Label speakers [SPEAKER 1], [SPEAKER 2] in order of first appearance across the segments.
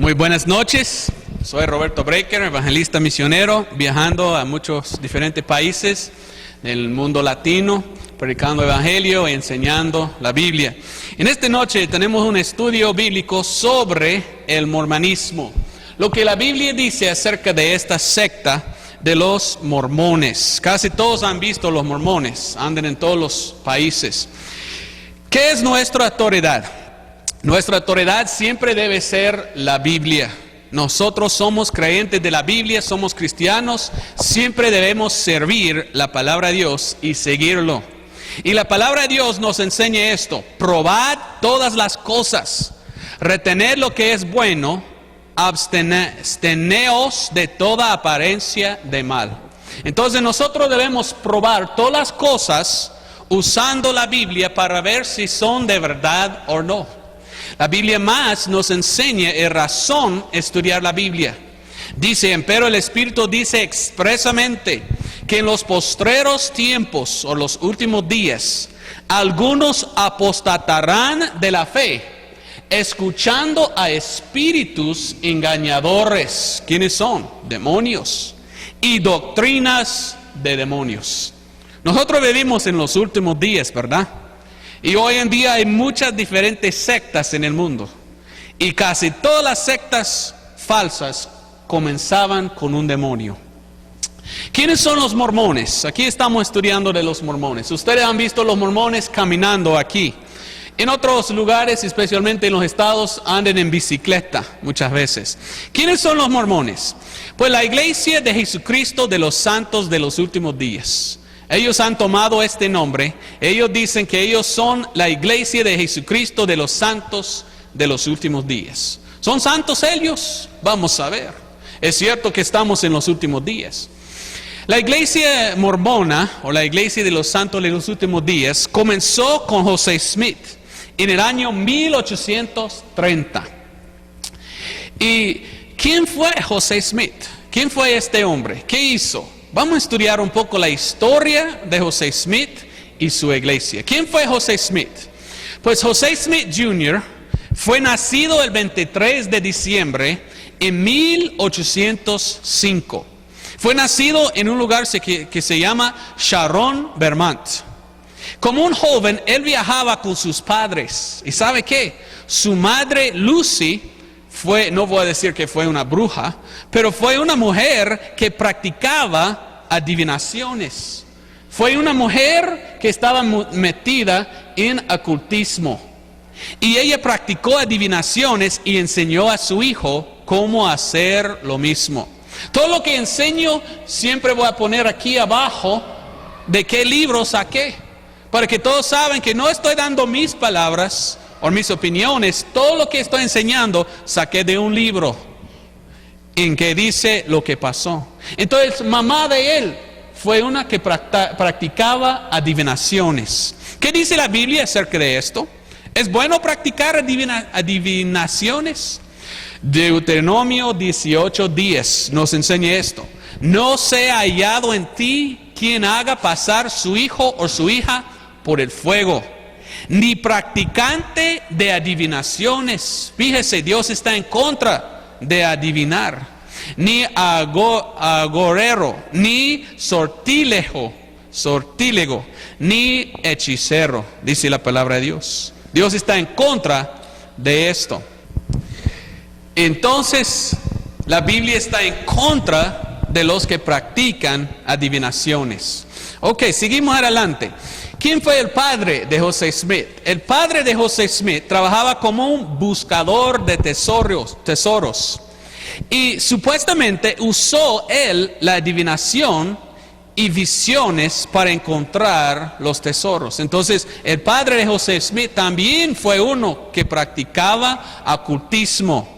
[SPEAKER 1] Muy buenas noches, soy Roberto Brecker, evangelista misionero, viajando a muchos diferentes países del mundo latino, predicando evangelio y enseñando la Biblia. En esta noche tenemos un estudio bíblico sobre el mormonismo, lo que la Biblia dice acerca de esta secta de los mormones. Casi todos han visto los mormones, andan en todos los países. ¿Qué es nuestra autoridad? Nuestra autoridad siempre debe ser la Biblia. Nosotros somos creyentes de la Biblia, somos cristianos, siempre debemos servir la palabra de Dios y seguirlo. Y la palabra de Dios nos enseña esto: probad todas las cosas, retened lo que es bueno, absteneos de toda apariencia de mal. Entonces nosotros debemos probar todas las cosas usando la Biblia para ver si son de verdad o no. La Biblia más nos enseña y razón estudiar la Biblia. Dice, empero el Espíritu dice expresamente que en los postreros tiempos o los últimos días, algunos apostatarán de la fe, escuchando a espíritus engañadores. ¿Quiénes son? Demonios. Y doctrinas de demonios. Nosotros vivimos en los últimos días, ¿verdad? Y hoy en día hay muchas diferentes sectas en el mundo. Y casi todas las sectas falsas comenzaban con un demonio. ¿Quiénes son los mormones? Aquí estamos estudiando de los mormones. Ustedes han visto los mormones caminando aquí. En otros lugares, especialmente en los estados, andan en bicicleta muchas veces. ¿Quiénes son los mormones? Pues la iglesia de Jesucristo de los santos de los últimos días. Ellos han tomado este nombre. Ellos dicen que ellos son la iglesia de Jesucristo de los santos de los últimos días. ¿Son santos ellos? Vamos a ver. Es cierto que estamos en los últimos días. La iglesia mormona, o la iglesia de los santos de los últimos días, comenzó con José Smith en el año 1830. ¿Y quién fue José Smith? ¿Quién fue este hombre? ¿Qué hizo? Vamos a estudiar un poco la historia de José Smith y su iglesia. ¿Quién fue José Smith? Pues José Smith Jr. fue nacido el 23 de diciembre en 1805. Fue nacido en un lugar que se llama Sharon, Vermont. Como un joven, él viajaba con sus padres. ¿Y sabe qué? Su madre Lucy fue, no voy a decir que fue una bruja, pero fue una mujer que practicaba adivinaciones. Fue una mujer que estaba metida en ocultismo. Y ella practicó adivinaciones y enseñó a su hijo cómo hacer lo mismo. Todo lo que enseño siempre voy a poner aquí abajo de qué libro saqué, para que todos saben que no estoy dando mis palabras o mis opiniones. Todo lo que estoy enseñando saqué de un libro en que dice lo que pasó. Entonces, mamá de él fue una que practicaba adivinaciones. ¿Qué dice la Biblia acerca de esto? ¿Es bueno practicar adivinaciones? Deuteronomio 18:10 nos enseña esto. No sea hallado en ti quien haga pasar su hijo o su hija por el fuego, ni practicante de adivinaciones. Fíjese, Dios está en contra de adivinar. Ni agorero, ni sortílego, ni hechicero, dice la palabra de Dios. Dios está en contra de esto. Entonces, la Biblia está en contra de los que practican adivinaciones. Ok, seguimos adelante. ¿Quién fue el padre de José Smith? El padre de José Smith trabajaba como un buscador de tesoros. Y supuestamente usó él la adivinación y visiones para encontrar los tesoros. Entonces, el padre de José Smith también fue uno que practicaba ocultismo.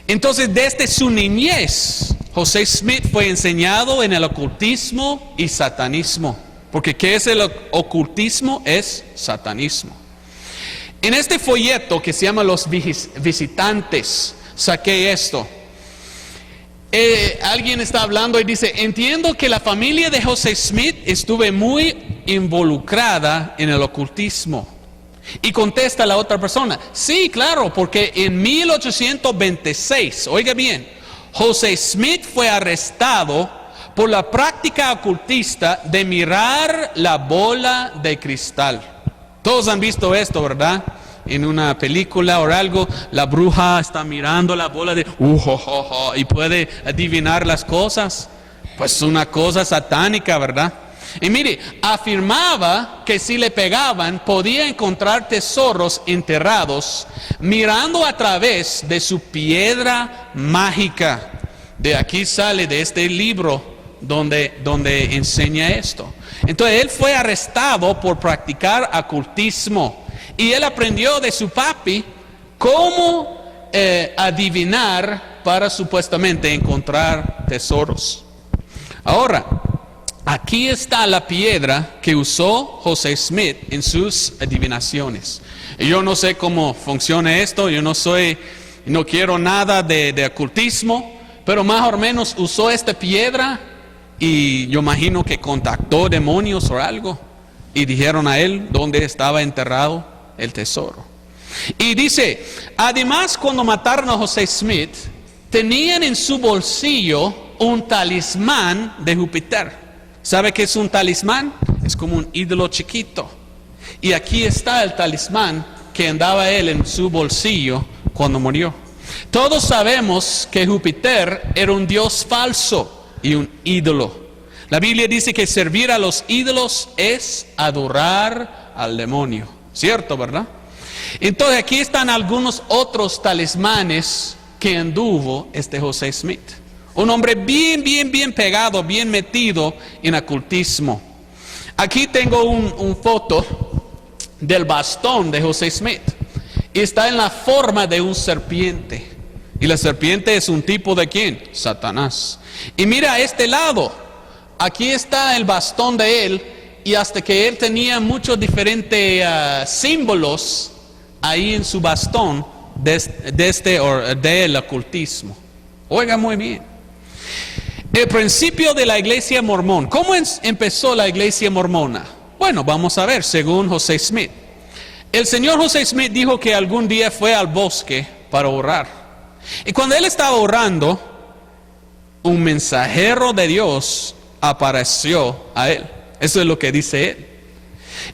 [SPEAKER 1] Entonces, desde su niñez, José Smith fue enseñado en el ocultismo y satanismo. Porque ¿qué es el ocultismo? Es satanismo. En este folleto que se llama Los Visitantes, saqué esto. Alguien está hablando y dice: entiendo que la familia de José Smith estuvo muy involucrada en el ocultismo. Y contesta la otra persona, sí, claro, porque en 1826, oiga bien, José Smith fue arrestado por la práctica ocultista de mirar la bola de cristal. Todos han visto esto, ¿verdad? En una película o algo, la bruja está mirando la bola de y puede adivinar las cosas. Pues una cosa satánica, ¿verdad? Y mire, afirmaba que si le pegaban podía encontrar tesoros enterrados mirando a través de su piedra mágica. De aquí sale de este libro donde enseña esto. Entonces él fue arrestado por practicar ocultismo y él aprendió de su papi cómo adivinar para supuestamente encontrar tesoros. Ahora, aquí está la piedra que usó José Smith en sus adivinaciones. Y yo no sé cómo funciona esto, no quiero nada de ocultismo, pero más o menos usó esta piedra y yo imagino que contactó demonios o algo y dijeron a él dónde estaba enterrado el tesoro. Y dice, además cuando mataron a José Smith, tenían en su bolsillo un talismán de Júpiter. ¿Sabe qué es un talismán? Es como un ídolo chiquito. Y aquí está el talismán que andaba él en su bolsillo cuando murió. Todos sabemos que Júpiter era un dios falso y un ídolo. La Biblia dice que servir a los ídolos es adorar al demonio. ¿Cierto, verdad? Entonces aquí están algunos otros talismanes que anduvo este José Smith. Un hombre bien pegado, bien metido en ocultismo. Aquí tengo un foto del bastón de José Smith. Y está en la forma de un serpiente. Y la serpiente es un tipo de ¿quién? Satanás. Y mira a este lado. Aquí está el bastón de él. Y hasta que él tenía muchos diferentes símbolos ahí en su bastón del ocultismo. Oiga muy bien. El principio de la iglesia mormón. ¿Cómo empezó la iglesia mormona? Bueno, vamos a ver, según José Smith. El señor José Smith dijo que algún día fue al bosque para orar. Y cuando él estaba orando, un mensajero de Dios apareció a él. Eso es lo que dice él.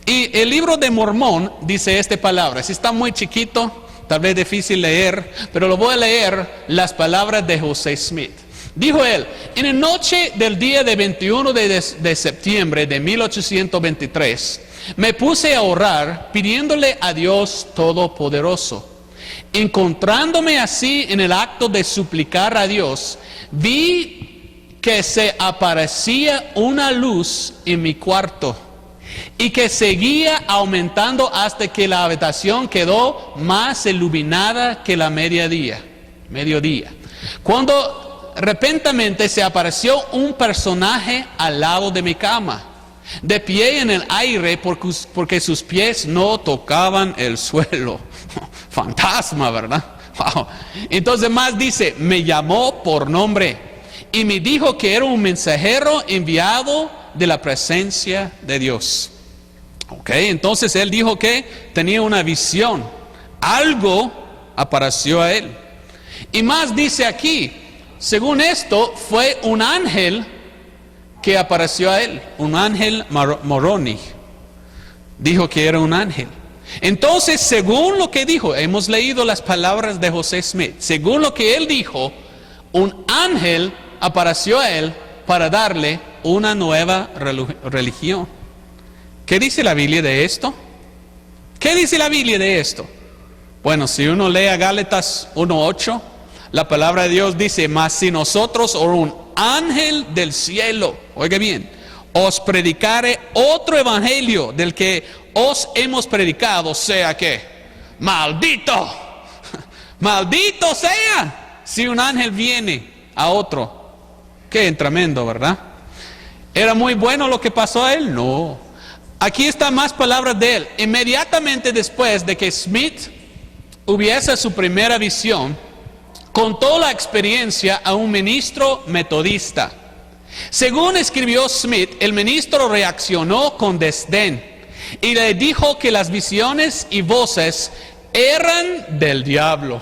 [SPEAKER 1] Y el libro de Mormón dice esta palabra. Si está muy chiquito, tal vez difícil leer, pero lo voy a leer las palabras de José Smith. Dijo él, en la noche del día de 21 de septiembre de 1823, me puse a orar pidiéndole a Dios Todopoderoso. Encontrándome así en el acto de suplicar a Dios, vi que se aparecía una luz en mi cuarto y que seguía aumentando hasta que la habitación quedó más iluminada que la mediodía. Cuando repentinamente se apareció un personaje al lado de mi cama, de pie en el aire porque sus pies no tocaban el suelo. Fantasma, ¿verdad? Wow. Entonces más dice, me llamó por nombre y me dijo que era un mensajero enviado de la presencia de Dios. Ok, entonces él dijo que tenía una visión. Algo apareció a él. Y más dice aquí, según esto, fue un ángel que apareció a él, un ángel Moroni. Dijo que era un ángel. Entonces, según lo que dijo, hemos leído las palabras de José Smith. Según lo que él dijo, un ángel apareció a él para darle una nueva religión. ¿Qué dice la Biblia de esto? ¿Qué dice la Biblia de esto? Bueno, si uno lee a Gálatas 1:8, la palabra de Dios dice, mas si nosotros o un ángel del cielo, oiga bien, os predicare otro evangelio del que os hemos predicado, sea que maldito, maldito sea, si un ángel viene a otro. Qué tremendo, ¿verdad? ¿Era muy bueno lo que pasó a él? No. Aquí están más palabras de él. Inmediatamente después de que Smith hubiese su primera visión, contó la experiencia a un ministro metodista. Según escribió Smith, el ministro reaccionó con desdén y le dijo que las visiones y voces eran del diablo.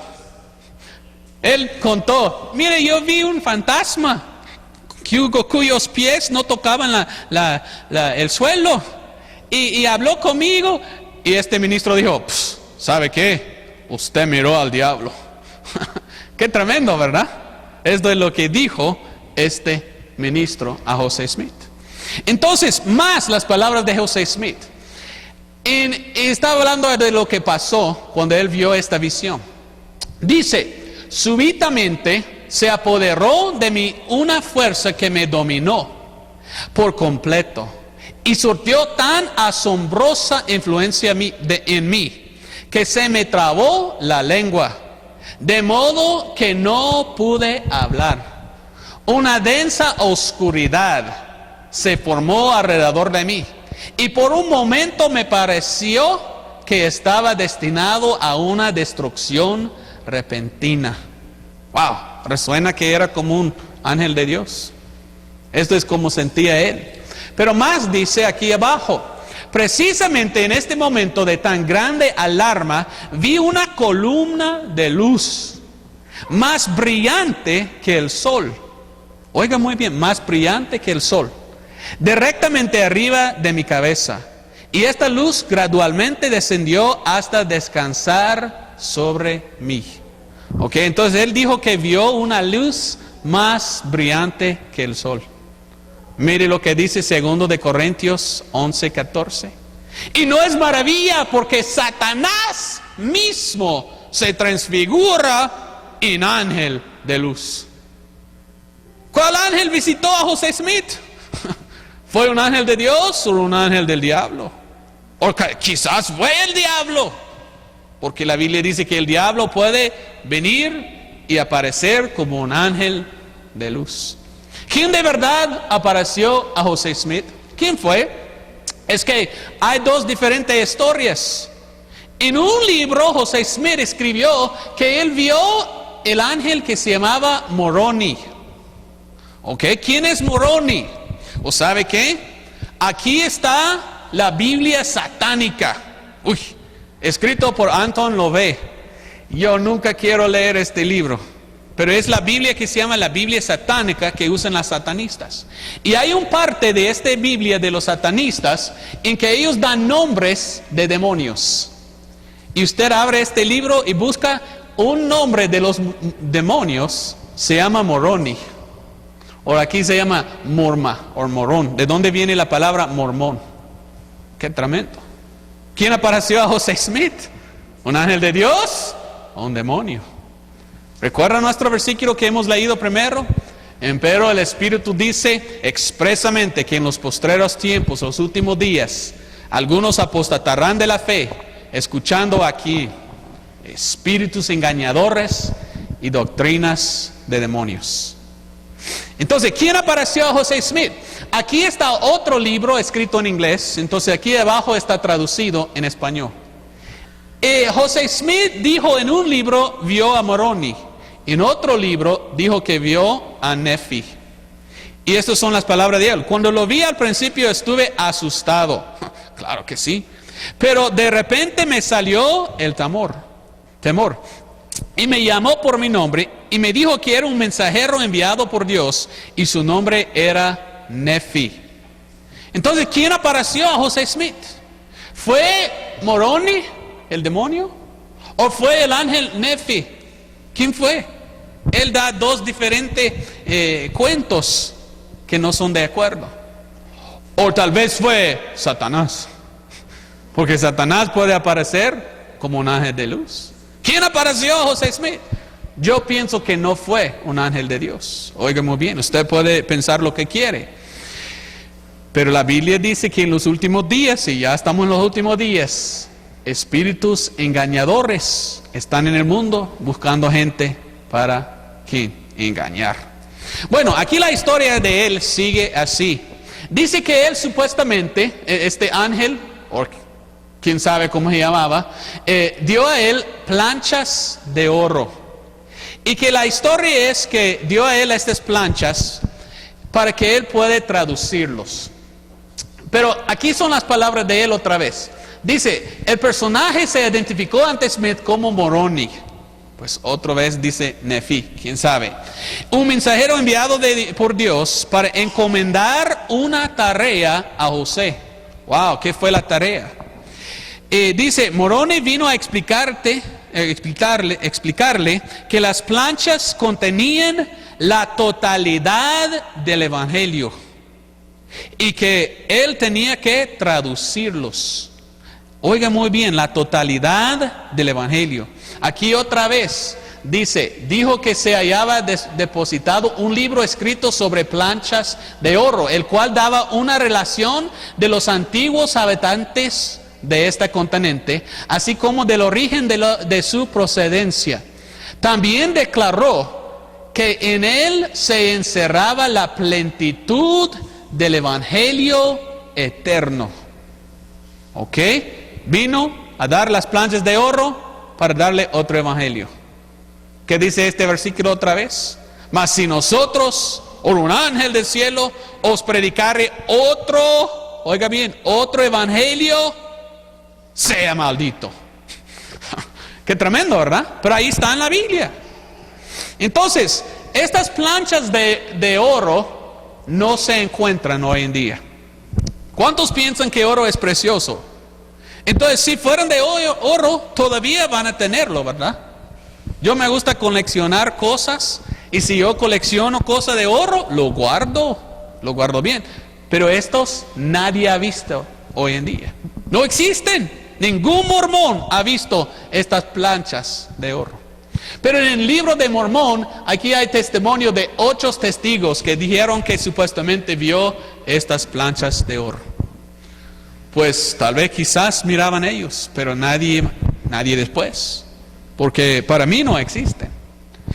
[SPEAKER 1] Él contó, mire, yo vi un fantasma cuyos pies no tocaban el suelo, y habló conmigo, y este ministro dijo, ¿sabe qué? Usted miró al diablo. Qué tremendo, ¿verdad? Esto es lo que dijo este ministro a José Smith. Entonces, más las palabras de José Smith. Estaba hablando de lo que pasó cuando él vio esta visión. Dice, súbitamente se apoderó de mí una fuerza que me dominó por completo y surtió tan asombrosa influencia en mí que se me trabó la lengua, de modo que no pude hablar. Una densa oscuridad se formó alrededor de mí y por un momento me pareció que estaba destinado a una destrucción repentina. Wow, resuena que era como un ángel de Dios. Esto es como sentía él. Pero más dice aquí abajo, precisamente en este momento de tan grande alarma, vi una columna de luz más brillante que el sol. Oiga muy bien, más brillante que el sol, directamente arriba de mi cabeza. Y esta luz gradualmente descendió hasta descansar sobre mí. Ok, entonces él dijo que vio una luz más brillante que el sol. Mire lo que dice 2 de Corintios 11:14. Y no es maravilla porque Satanás mismo se transfigura en ángel de luz. ¿Cuál ángel visitó a José Smith? ¿Fue un ángel de Dios o un ángel del diablo? O quizás fue el diablo, porque la Biblia dice que el diablo puede venir y aparecer como un ángel de luz. ¿Quién de verdad apareció a José Smith? ¿Quién fue? Es que hay dos diferentes historias. En un libro José Smith escribió que él vio el ángel que se llamaba Moroni. ¿Ok? ¿Quién es Moroni? ¿O sabe qué? Aquí está la Biblia satánica. Escrito por Anton LaVey. Yo nunca quiero leer este libro, pero es la Biblia que se llama la Biblia satánica que usan las satanistas. Y hay un parte de esta Biblia de los satanistas en que ellos dan nombres de demonios. Y usted abre este libro y busca un nombre de los demonios, se llama Moroni. O aquí se llama Morma o Morón. ¿De dónde viene la palabra mormón? Qué tremendo. ¿Quién apareció a José Smith? ¿Un ángel de Dios o un demonio? ¿Recuerda nuestro versículo que hemos leído primero? Empero el Espíritu dice expresamente que en los postreros tiempos, los últimos días, algunos apostatarán de la fe, escuchando aquí espíritus engañadores y doctrinas de demonios. Entonces, ¿quién apareció a José Smith? Aquí está otro libro escrito en inglés, entonces aquí abajo está traducido en español. José Smith dijo en un libro vio a Moroni, en otro libro dijo que vio a Nefi. Y estas son las palabras de él. Cuando lo vi al principio estuve asustado, claro que sí, pero de repente me salió el temor. Y me llamó por mi nombre y me dijo que era un mensajero enviado por Dios y su nombre era Nefi. Entonces, ¿quién apareció a José Smith? ¿Fue Moroni, el demonio? ¿O fue el ángel Nefi? ¿Quién fue? Él da dos diferentes cuentos que no son de acuerdo. O tal vez fue Satanás, porque Satanás puede aparecer como un ángel de luz. ¿Quién apareció a José Smith? Yo pienso que no fue un ángel de Dios. Oiga muy bien, usted puede pensar lo que quiere. Pero la Biblia dice que en los últimos días, y ya estamos en los últimos días, espíritus engañadores están en el mundo buscando gente para ¿qué? Engañar. Bueno, aquí la historia de él sigue así. Dice que él supuestamente, este ángel, o quién sabe cómo se llamaba, dio a él planchas de oro. Y que la historia es que dio a él estas planchas para que él pueda traducirlos. Pero aquí son las palabras de él otra vez. Dice, el personaje se identificó ante Smith como Moroni. Pues otra vez dice Nefi, quién sabe. Un mensajero enviado por Dios para encomendar una tarea a José. Wow, ¿qué fue la tarea? Dice, Moroni vino a explicarle que las planchas contenían la totalidad del Evangelio y que él tenía que traducirlos. Oiga muy bien, la totalidad del Evangelio. Aquí otra vez dijo que se hallaba depositado un libro escrito sobre planchas de oro, el cual daba una relación de los antiguos habitantes de este continente, así como del origen de su procedencia. También declaró que en él se encerraba la plenitud del Evangelio eterno. ¿Ok? Vino a dar las planchas de oro para darle otro evangelio. ¿Qué dice este versículo otra vez? Mas si nosotros, o un ángel del cielo, os predicare otro, oiga bien, otro evangelio, sea maldito. Qué tremendo, ¿verdad? Pero ahí está en la Biblia. Entonces, estas planchas de oro no se encuentran hoy en día. ¿Cuántos piensan que oro es precioso? Entonces, si fueran de oro, todavía van a tenerlo, ¿verdad? Yo me gusta coleccionar cosas, y si yo colecciono cosas de oro, lo guardo bien. Pero estos nadie ha visto hoy en día. No existen. Ningún mormón ha visto estas planchas de oro. Pero en el libro de Mormón, aquí hay testimonio de 8 testigos que dijeron que supuestamente vio estas planchas de oro. Pues tal vez quizás miraban ellos, pero nadie después. Porque para mí no existen.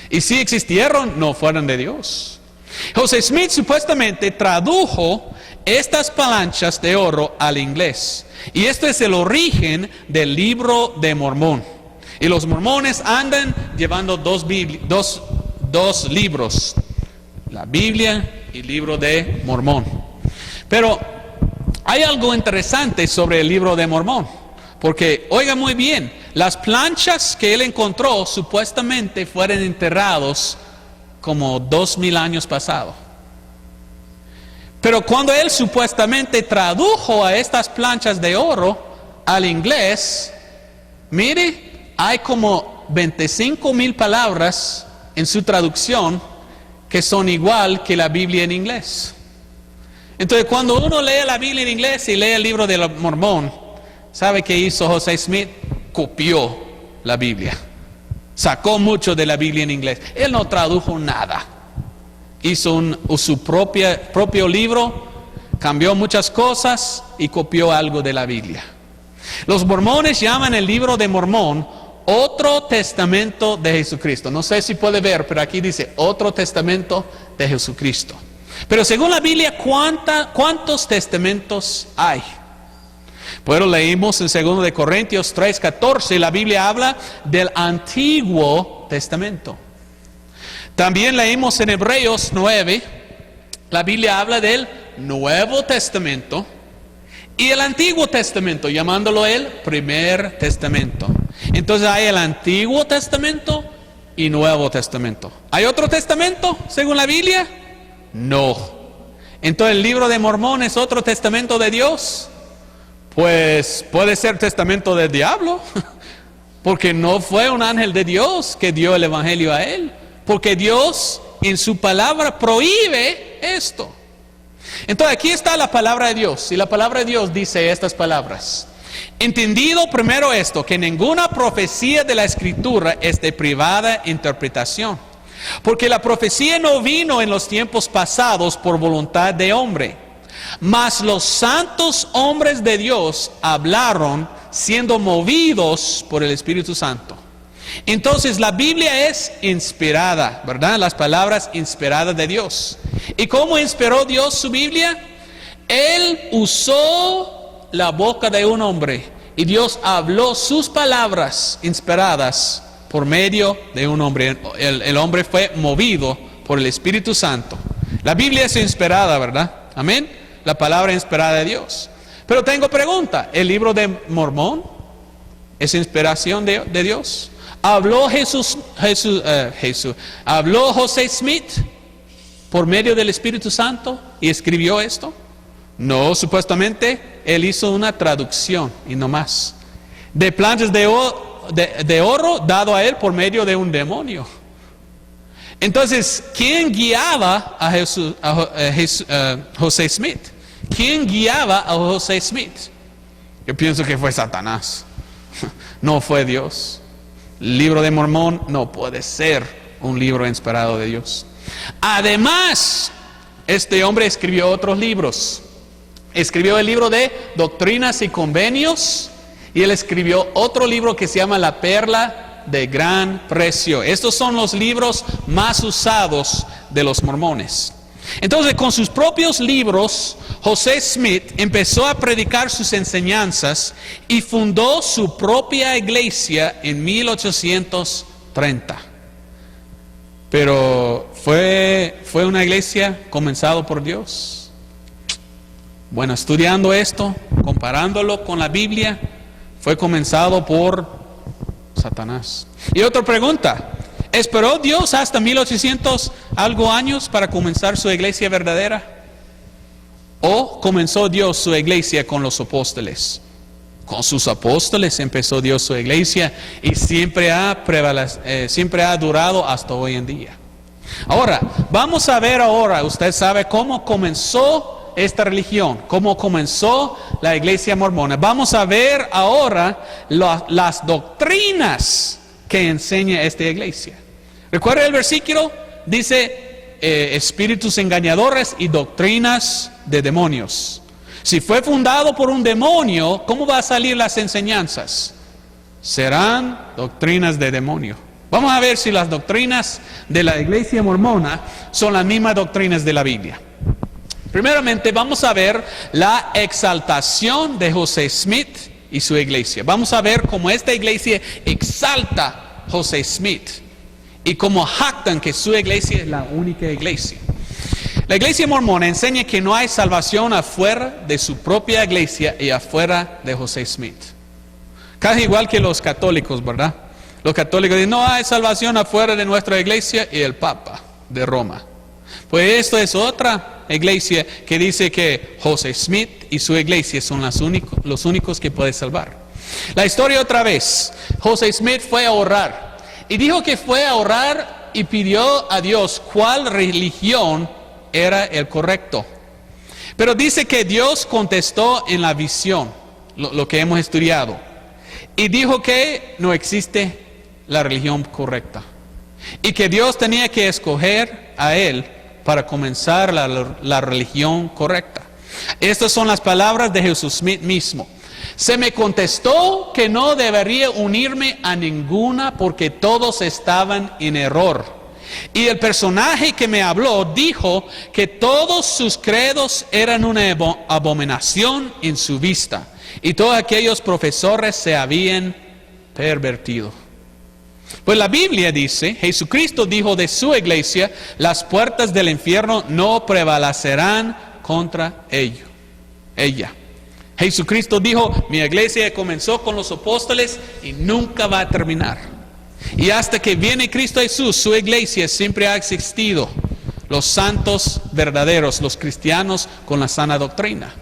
[SPEAKER 1] Y si existieron, no fueron de Dios. José Smith supuestamente tradujo estas planchas de oro al inglés. Y este es el origen del libro de Mormón. Y los mormones andan llevando dos libros. La Biblia y el libro de Mormón. Pero hay algo interesante sobre el libro de Mormón, porque oiga muy bien, las planchas que él encontró supuestamente fueron enterrados como 2000 años pasados. Pero cuando él supuestamente tradujo a estas planchas de oro al inglés, mire, hay como 25,000 palabras en su traducción que son igual que la Biblia en inglés. Entonces, cuando uno lee la Biblia en inglés y lee el libro de Mormón, ¿sabe qué hizo José Smith? Copió la Biblia. Sacó mucho de la Biblia en inglés. Él no tradujo nada. Hizo su propio libro, cambió muchas cosas y copió algo de la Biblia. Los mormones llaman el libro de Mormón otro testamento de Jesucristo. No sé si puede ver, pero aquí dice otro testamento de Jesucristo. Pero según la Biblia, ¿cuántos testamentos hay? Pues lo leímos en 2 de Corintios 3:14. La Biblia habla del Antiguo Testamento. También leímos en Hebreos 9. La Biblia habla del Nuevo Testamento y el Antiguo Testamento, llamándolo el Primer Testamento. Entonces hay el Antiguo Testamento y Nuevo Testamento. ¿Hay otro testamento según la Biblia? No. Entonces el libro de Mormón es otro testamento de Dios. Pues puede ser testamento del diablo, porque no fue un ángel de Dios que dio el evangelio a él, porque Dios en su palabra prohíbe esto. Entonces aquí está la palabra de Dios, y la palabra de Dios dice estas palabras: entendido primero esto, que ninguna profecía de la Escritura es de privada interpretación, porque la profecía no vino en los tiempos pasados por voluntad de hombre, mas los santos hombres de Dios hablaron siendo movidos por el Espíritu Santo. Entonces la Biblia es inspirada, ¿verdad? Las palabras inspiradas de Dios. ¿Y cómo inspiró Dios su Biblia? Él usó la boca de un hombre y Dios habló sus palabras inspiradas por medio de un hombre. El hombre fue movido por el Espíritu Santo. La Biblia es inspirada, ¿verdad? Amén. la palabra inspirada de Dios. Pero tengo pregunta, ¿el libro de Mormón es inspiración de Dios? ¿Habló habló José Smith por medio del Espíritu Santo y escribió esto? No, supuestamente él hizo una traducción y no más. De planchas de oro dado a él por medio de un demonio. Entonces, ¿quién guiaba a José Smith? ¿Quién guiaba a José Smith? Yo pienso que fue Satanás. No fue Dios. El libro de Mormón no puede ser un libro inspirado de Dios. Además, este hombre escribió otros libros. Escribió el libro de Doctrinas y Convenios y él escribió otro libro que se llama La Perla de Gran Precio. Estos son los libros más usados de los mormones. Entonces, con sus propios libros, José Smith empezó a predicar sus enseñanzas y fundó su propia iglesia en 1830. Pero ¿fue una iglesia comenzada por Dios? Bueno, estudiando esto, comparándolo con la Biblia, fue comenzado por Satanás. Y otra pregunta, ¿esperó Dios hasta 1800 algo años para comenzar su iglesia verdadera? ¿O comenzó Dios su iglesia con los apóstoles? Con sus apóstoles empezó Dios su iglesia y siempre ha durado hasta hoy en día. Ahora, vamos a ver ahora, usted sabe cómo comenzó esta religión, cómo comenzó la iglesia mormona. Vamos a ver ahora las doctrinas que enseña esta iglesia. ¿Recuerda el versículo? Dice espíritus engañadores y doctrinas de demonios. Si fue fundado por un demonio, ¿cómo va a salir las enseñanzas? Serán doctrinas de demonio. Vamos a ver si las doctrinas de la iglesia mormona son las mismas doctrinas de la Biblia. Primeramente vamos a ver la exaltación de José Smith y su iglesia. Vamos a ver cómo esta iglesia exalta a José Smith y cómo jactan que su iglesia es la única iglesia. La iglesia mormona enseña que no hay salvación afuera de su propia iglesia y afuera de José Smith. Casi igual que los católicos, ¿verdad? Los católicos dicen, no hay salvación afuera de nuestra iglesia y el Papa de Roma. Pues esto es otra iglesia que dice que José Smith y su iglesia son los únicos que pueden salvar. La historia otra vez. José Smith fue a orar y dijo que fue a orar y pidió a Dios cuál religión era el correcto. Pero dice que Dios contestó en la visión, lo que hemos estudiado, y dijo que no existe la religión correcta y que Dios tenía que escoger a él para comenzar la religión correcta. Estas son las palabras de Jesús Smith mismo. Se me contestó que no debería unirme a ninguna porque todos estaban en error. Y el personaje que me habló dijo que todos sus credos eran una abominación en su vista. Y todos aquellos profesores se habían pervertido. Pues la Biblia dice, Jesucristo dijo de su iglesia, las puertas del infierno no prevalecerán contra ella. Jesucristo dijo, mi iglesia comenzó con los apóstoles y nunca va a terminar. Y hasta que viene Cristo Jesús, su iglesia siempre ha existido. Los santos verdaderos, los cristianos con la sana doctrina.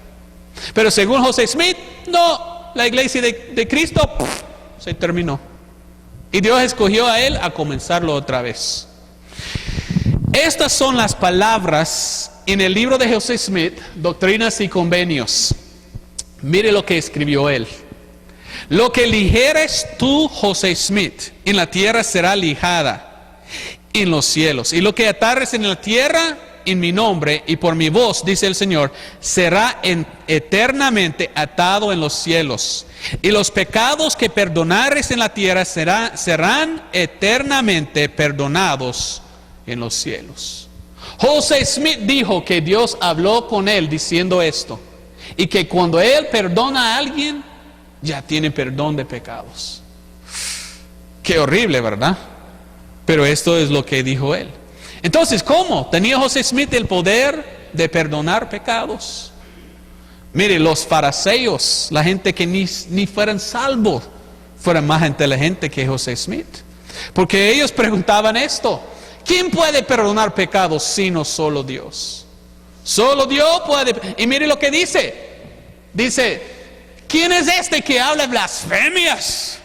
[SPEAKER 1] Pero según José Smith, no, la iglesia de Cristo se terminó. Y Dios escogió a él a comenzarlo otra vez. Estas son las palabras en el libro de José Smith, Doctrinas y Convenios. Mire lo que escribió él. Lo que ligeres tú, José Smith, en la tierra será lijada en los cielos. Y lo que atares en la tierra, en mi nombre y por mi voz, dice el Señor, será eternamente atado en los cielos. Y los pecados que perdonares en la tierra serán eternamente perdonados en los cielos. José Smith dijo que Dios habló con él diciendo esto. Y que cuando él perdona a alguien, ya tiene perdón de pecados. Qué horrible, ¿verdad? Pero esto es lo que dijo él. Entonces, ¿cómo? ¿Tenía José Smith el poder de perdonar pecados? Mire, los fariseos, la gente que ni fueran salvos, fueran más inteligentes que José Smith. Porque ellos preguntaban esto: ¿quién puede perdonar pecados sino solo Dios? Solo Dios puede. Y mire lo que dice. Dice: ¿quién es este que habla blasfemias?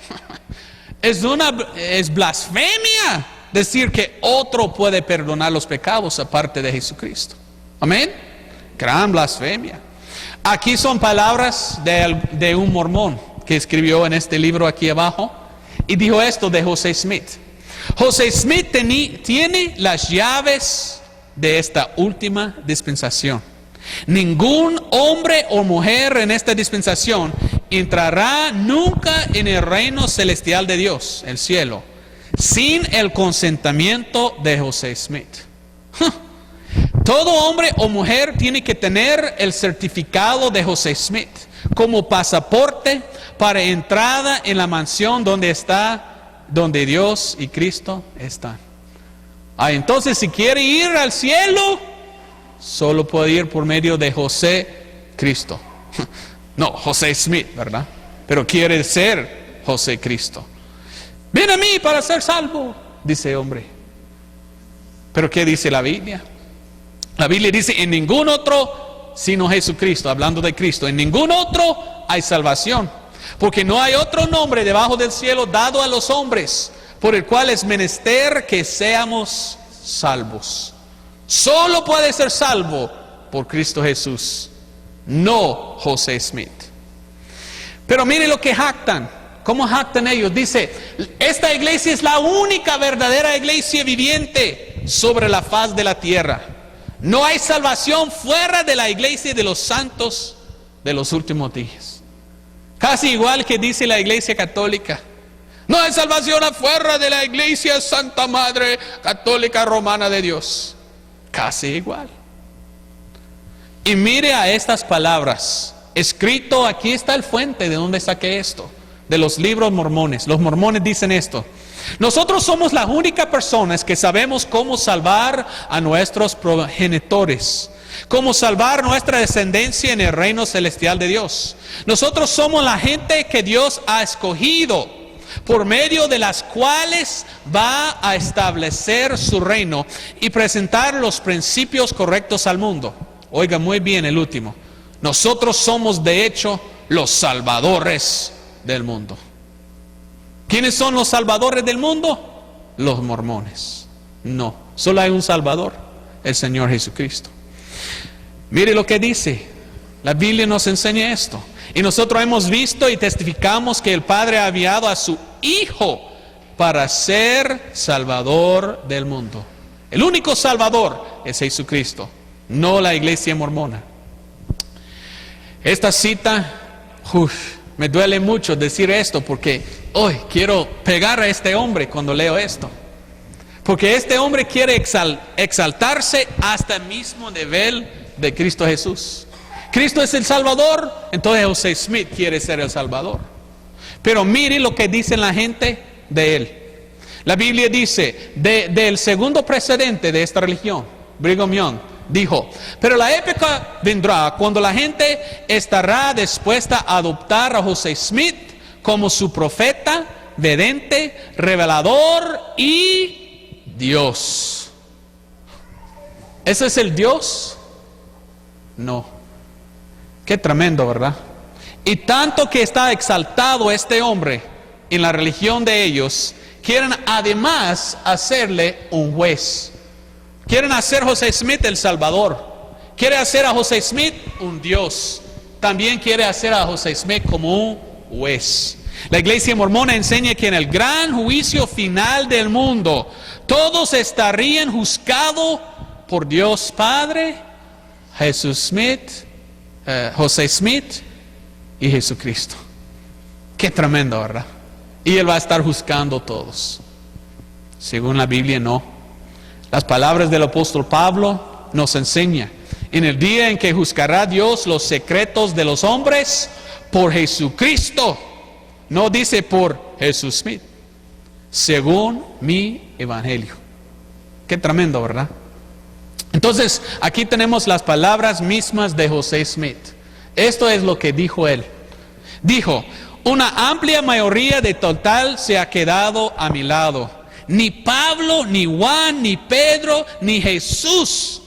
[SPEAKER 1] Es blasfemia decir que otro puede perdonar los pecados aparte de Jesucristo. Amén. Gran blasfemia. Aquí son palabras de un mormón que escribió en este libro aquí abajo, y dijo esto de José Smith. José Smith tiene las llaves de esta última dispensación. Ningún hombre o mujer en esta dispensación entrará nunca en el reino celestial de Dios, el cielo, sin el consentimiento de José Smith. Todo hombre o mujer tiene que tener el certificado de José Smith como pasaporte para entrada en la mansión donde Dios y Cristo están. Entonces, si quiere ir al cielo, solo puede ir por medio de José Cristo. No, José Smith, ¿verdad? Pero quiere ser José Cristo. Ven a mí para ser salvo, dice el hombre. Pero ¿qué dice la Biblia? La Biblia dice: en ningún otro sino Jesucristo, hablando de Cristo, en ningún otro hay salvación, porque no hay otro nombre debajo del cielo dado a los hombres por el cual es menester que seamos salvos. Solo puede ser salvo por Cristo Jesús, no José Smith. Pero mire lo que jactan. ¿Cómo jactan ellos? Dice: esta iglesia es la única verdadera iglesia viviente sobre la faz de la tierra. No hay salvación fuera de la iglesia de los santos de los últimos días. Casi igual que dice la iglesia católica: no hay salvación afuera de la iglesia Santa Madre Católica Romana de Dios. Casi igual. Y mire a estas palabras, escrito, aquí está el fuente de donde saqué esto, de los libros mormones. Los mormones dicen esto: nosotros somos las únicas personas que sabemos cómo salvar a nuestros progenitores, cómo salvar nuestra descendencia en el reino celestial de Dios. Nosotros somos la gente que Dios ha escogido, por medio de las cuales va a establecer su reino y presentar los principios correctos al mundo. Oiga muy bien el último: nosotros somos de hecho los salvadores del mundo. ¿Quiénes son los salvadores del mundo? Los mormones. No, solo hay un salvador, el Señor Jesucristo. Mire lo que dice. La Biblia nos enseña esto. Y nosotros hemos visto y testificamos que el Padre ha enviado a su Hijo para ser salvador del mundo. El único salvador es Jesucristo, no la iglesia mormona. Esta cita, me duele mucho decir esto, porque hoy quiero pegar a este hombre cuando leo esto. Porque este hombre quiere exaltarse hasta el mismo nivel de Cristo Jesús. Cristo es el Salvador, entonces José Smith quiere ser el Salvador. Pero mire lo que dice la gente de él. La Biblia dice, del segundo precedente de esta religión, Brigham Young, dijo: pero la época vendrá cuando la gente estará dispuesta a adoptar a José Smith como su profeta, vidente, revelador y Dios. ¿Ese es el Dios? No. Qué tremendo, ¿verdad? Y tanto que está exaltado este hombre en la religión de ellos, quieren además hacerle un juez. Quieren hacer a José Smith el Salvador. Quiere hacer a José Smith un Dios. También quiere hacer a José Smith como un juez. La iglesia mormona enseña que en el gran juicio final del mundo, todos estarían juzgados por Dios Padre, José Smith y Jesucristo. Qué tremendo, ¿verdad? Y Él va a estar juzgando a todos. Según la Biblia, no. Las palabras del apóstol Pablo nos enseñan: en el día en que juzgará Dios los secretos de los hombres por Jesucristo. No dice por Jesús Smith, según mi evangelio. Qué tremendo, ¿verdad? Entonces, aquí tenemos las palabras mismas de José Smith. Esto es lo que dijo él. Dijo, una amplia mayoría de total se ha quedado a mi lado. Ni Pablo, ni Juan, ni Pedro, ni Jesús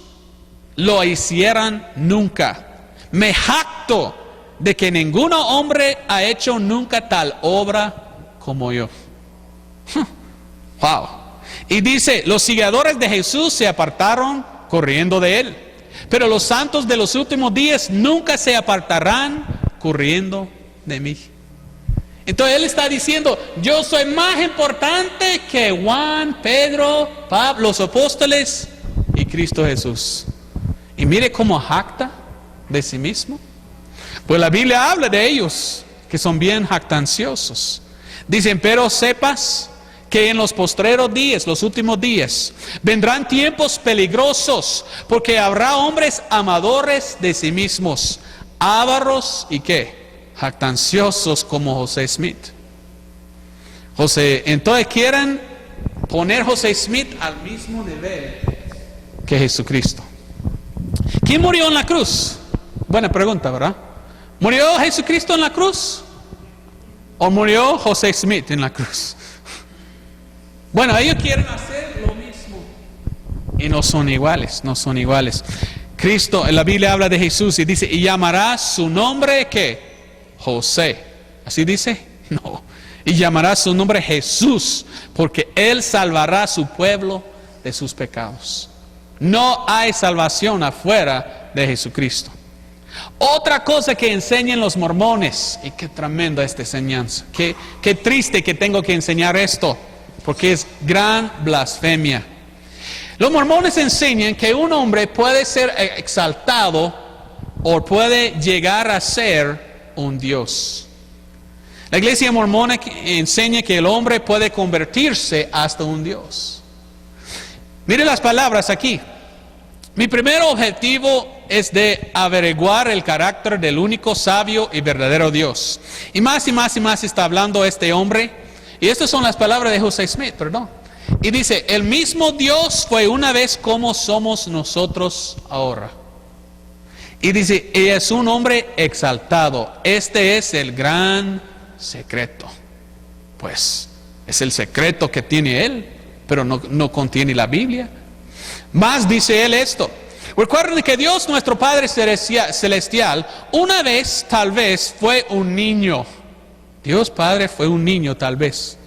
[SPEAKER 1] lo hicieran nunca. Me jacto de que ningún hombre ha hecho nunca tal obra como yo. Wow. Y dice, los seguidores de Jesús se apartaron corriendo de él. Pero los santos de los últimos días nunca se apartarán corriendo de mí. Entonces él está diciendo, yo soy más importante que Juan, Pedro, Pablo, los apóstoles y Cristo Jesús. Y mire cómo jacta de sí mismo. Pues la Biblia habla de ellos, que son bien jactanciosos. Dicen, pero sepas que en los postreros días, los últimos días, vendrán tiempos peligrosos, porque habrá hombres amadores de sí mismos, ávaros y ¿qué? Jactanciosos como José Smith. Entonces quieren poner José Smith al mismo nivel que Jesucristo. ¿Quién murió en la cruz? Buena pregunta, ¿verdad? ¿Murió Jesucristo en la cruz? ¿O murió José Smith en la cruz? Bueno, ellos quieren hacer lo mismo. Y no son iguales, no son iguales. Cristo, en la Biblia habla de Jesús y dice, y llamará su nombre, ¿qué? José. ¿Así dice? No. Y llamará su nombre Jesús, porque Él salvará a su pueblo de sus pecados. No hay salvación afuera de Jesucristo. Otra cosa que enseñan los mormones, y qué tremenda esta enseñanza, qué triste que tengo que enseñar esto, porque es gran blasfemia. Los mormones enseñan que un hombre puede ser exaltado o puede llegar a ser un Dios. La iglesia mormona enseña que el hombre puede convertirse hasta un Dios. Mire las palabras aquí. Mi primer objetivo es de averiguar el carácter del único sabio y verdadero Dios. Y más está hablando este hombre. Y estas son las palabras de José Smith, perdón. Y dice, el mismo Dios fue una vez como somos nosotros ahora. Y dice, y es un hombre exaltado. Este es el gran secreto. Pues, es el secreto que tiene él, pero no contiene la Biblia. Más dice él esto. Recuerden que Dios, nuestro Padre Celestial, una vez, tal vez, fue un niño. Dios Padre fue un niño, tal vez.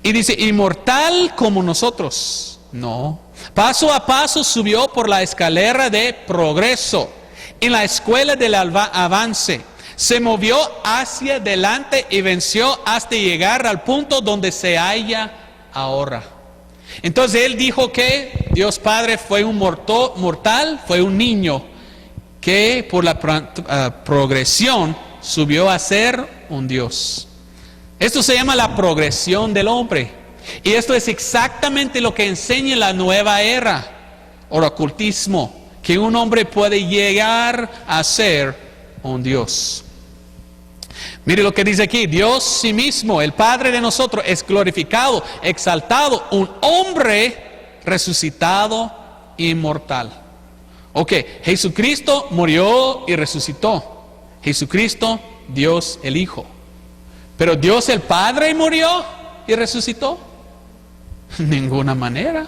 [SPEAKER 1] Y dice, inmortal como nosotros. No. Paso a paso subió por la escalera de progreso. En la escuela del avance, se movió hacia adelante y venció hasta llegar al punto donde se halla ahora. Entonces él dijo que Dios Padre fue un mortal, fue un niño que por la progresión subió a ser un Dios. Esto se llama la progresión del hombre. Y esto es exactamente lo que enseña la nueva era, o ocultismo. Que un hombre puede llegar a ser un Dios. Mire lo que dice aquí. Dios sí mismo, el Padre de nosotros, es glorificado, exaltado, un hombre resucitado, inmortal. Ok, Jesucristo murió y resucitó. Jesucristo, Dios el Hijo. Pero Dios el Padre murió y resucitó. Ninguna manera.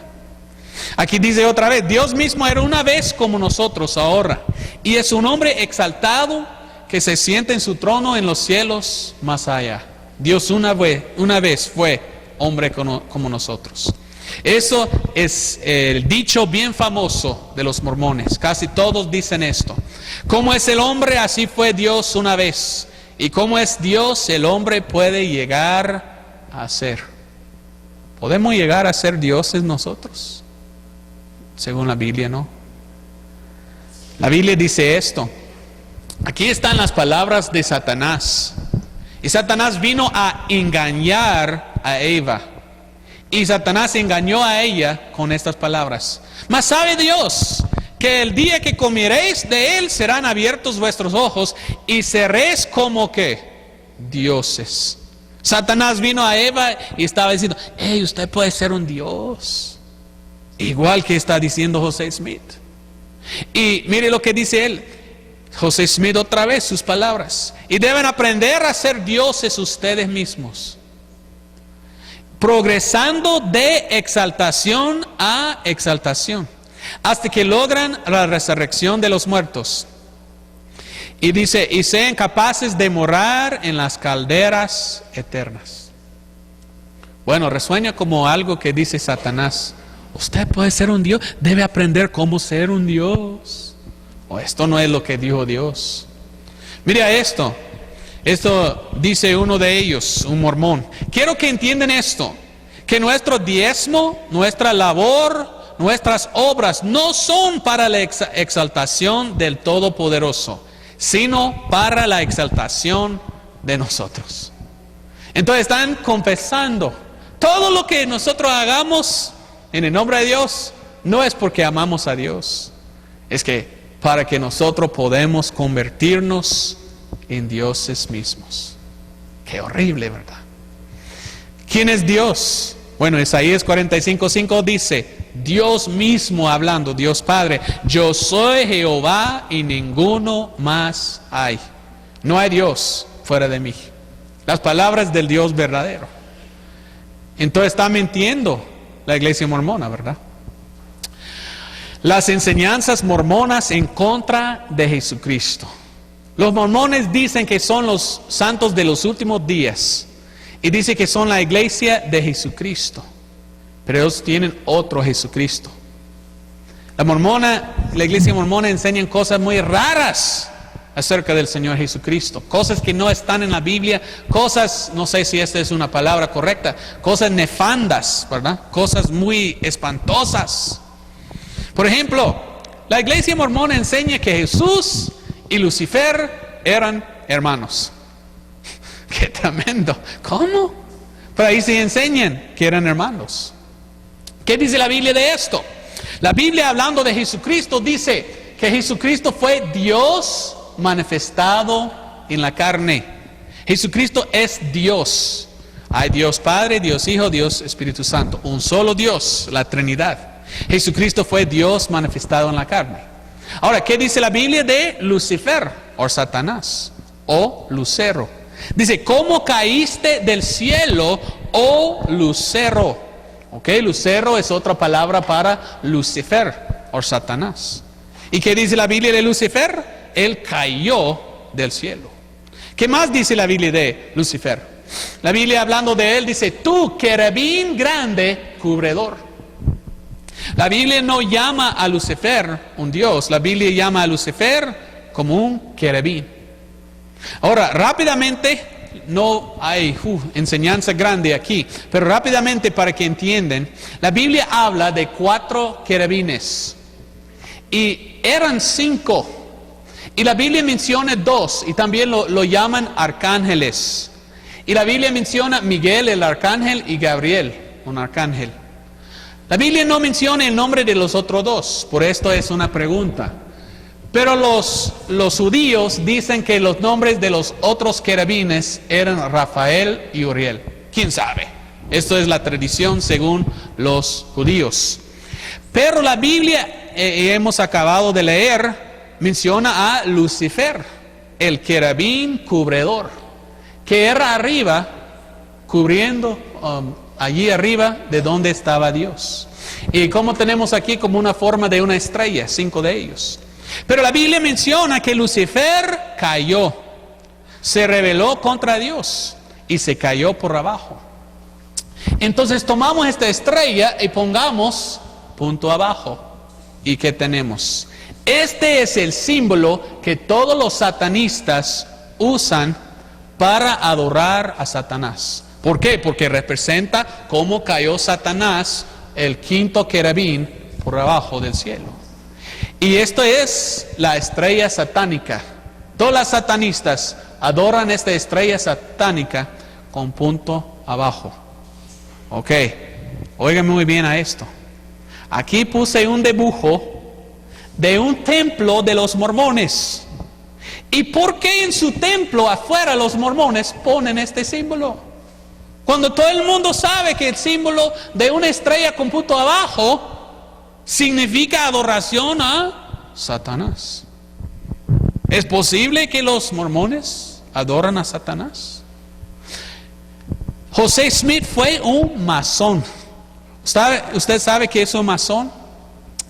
[SPEAKER 1] Aquí dice otra vez, Dios mismo era una vez como nosotros ahora, y es un hombre exaltado que se sienta en su trono en los cielos más allá. Dios una vez fue hombre como nosotros. Eso es el dicho bien famoso de los mormones. Casi todos dicen esto. Como es el hombre, así fue Dios una vez. Y como es Dios, el hombre puede llegar a ser. ¿Podemos llegar a ser dioses nosotros? Según la Biblia, ¿no? La Biblia dice esto. Aquí están las palabras de Satanás. Y Satanás vino a engañar a Eva. Y Satanás engañó a ella con estas palabras. Mas sabe Dios que el día que comieréis de él serán abiertos vuestros ojos y seréis como que dioses. Satanás vino a Eva y estaba diciendo, hey, usted puede ser un dios. Igual que está diciendo José Smith. Y mire lo que dice él. José Smith otra vez sus palabras. Y deben aprender a ser dioses ustedes mismos, progresando de exaltación a exaltación, hasta que logran la resurrección de los muertos. Y dice, y sean capaces de morar en las calderas eternas. Bueno, resuena como algo que dice Satanás. Usted puede ser un Dios, debe aprender cómo ser un Dios. O esto no es lo que dijo Dios. Mira esto dice uno de ellos, un mormón. Quiero que entiendan esto, que nuestro diezmo, nuestra labor, nuestras obras no son para la exaltación del Todopoderoso, sino para la exaltación de nosotros. Entonces están confesando, todo lo que nosotros hagamos en el nombre de Dios, no es porque amamos a Dios, es que para que nosotros podamos convertirnos en dioses mismos. Qué horrible, ¿verdad? ¿Quién es Dios? Bueno, Isaías 45:5 dice, Dios mismo hablando, Dios Padre, yo soy Jehová y ninguno más hay. No hay Dios fuera de mí. Las palabras del Dios verdadero. Entonces está mintiendo la iglesia mormona, ¿verdad? Las enseñanzas mormonas en contra de Jesucristo. Los mormones dicen que son los santos de los últimos días. Y dice que son la iglesia de Jesucristo. Pero ellos tienen otro Jesucristo. La iglesia mormona enseñan cosas muy raras acerca del Señor Jesucristo. Cosas que no están en la Biblia. Cosas, no sé si esta es una palabra correcta. Cosas nefandas, ¿verdad? Cosas muy espantosas. Por ejemplo, la iglesia mormona enseña que Jesús y Lucifer eran hermanos. ¡Qué tremendo! ¿Cómo? Pero ahí sí enseñan que eran hermanos. ¿Qué dice la Biblia de esto? La Biblia, hablando de Jesucristo, dice que Jesucristo fue Dios manifestado en la carne. Jesucristo es Dios. Hay Dios Padre, Dios Hijo, Dios Espíritu Santo. Un solo Dios, la Trinidad. Jesucristo fue Dios manifestado en la carne. Ahora, ¿qué dice la Biblia de Lucifer o Satanás o Lucero? Dice, ¿cómo caíste del cielo, oh Lucero? Ok, Lucero es otra palabra para Lucifer o Satanás. ¿Y qué dice la Biblia de Lucifer? Él cayó del cielo. ¿Qué más dice la Biblia de Lucifer? La Biblia, hablando de él, dice, tú, querubín grande, cubredor. La Biblia no llama a Lucifer un Dios. La Biblia llama a Lucifer como un querubín. Ahora, rápidamente, no hay enseñanza grande aquí, pero rápidamente para que entiendan, la Biblia habla de 4 querubines y eran 5. Y la Biblia menciona 2 y también lo llaman arcángeles. Y la Biblia menciona Miguel el arcángel y Gabriel, un arcángel. La Biblia no menciona el nombre de los otros 2, por esto es una pregunta. Pero los judíos dicen que los nombres de los otros querubines eran Rafael y Uriel. ¿Quién sabe? Esto es la tradición según los judíos. Pero la Biblia, hemos acabado de leer, menciona a Lucifer, el querubín cubredor, que era arriba, cubriendo allí arriba de donde estaba Dios. Y como tenemos aquí como una forma de una estrella, 5 de ellos. Pero la Biblia menciona que Lucifer cayó, se rebeló contra Dios y se cayó por abajo. Entonces tomamos esta estrella y pongamos punto abajo. ¿Y qué tenemos? Este es el símbolo que todos los satanistas usan para adorar a Satanás. ¿Por qué? Porque representa cómo cayó Satanás, el 5.º querubín, por abajo del cielo. Y esto es la estrella satánica. Todas las satanistas adoran esta estrella satánica con punto abajo. Ok, oigan muy bien a esto. Aquí puse un dibujo de un templo de los mormones. ¿Y por qué en su templo afuera los mormones ponen este símbolo? Cuando todo el mundo sabe que el símbolo de una estrella con punto abajo significa adoración a Satanás. ¿Es posible que los mormones adoran a Satanás? José Smith fue un masón. ¿Usted sabe qué es un masón?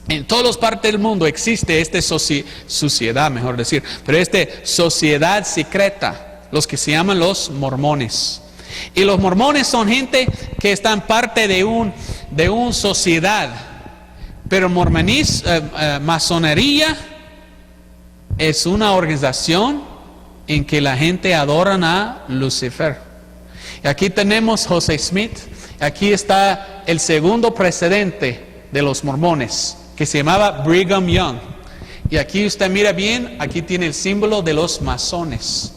[SPEAKER 1] En todas las partes del mundo existe esta sociedad, mejor decir, pero esta sociedad secreta, los que se llaman los mormones. Y los mormones son gente que están parte de una sociedad. Pero masonería es una organización en que la gente adora a Lucifer. Y aquí tenemos José Smith. Aquí está el segundo presidente de los mormones, que se llamaba Brigham Young. Y aquí usted mira bien, aquí tiene el símbolo de los masones.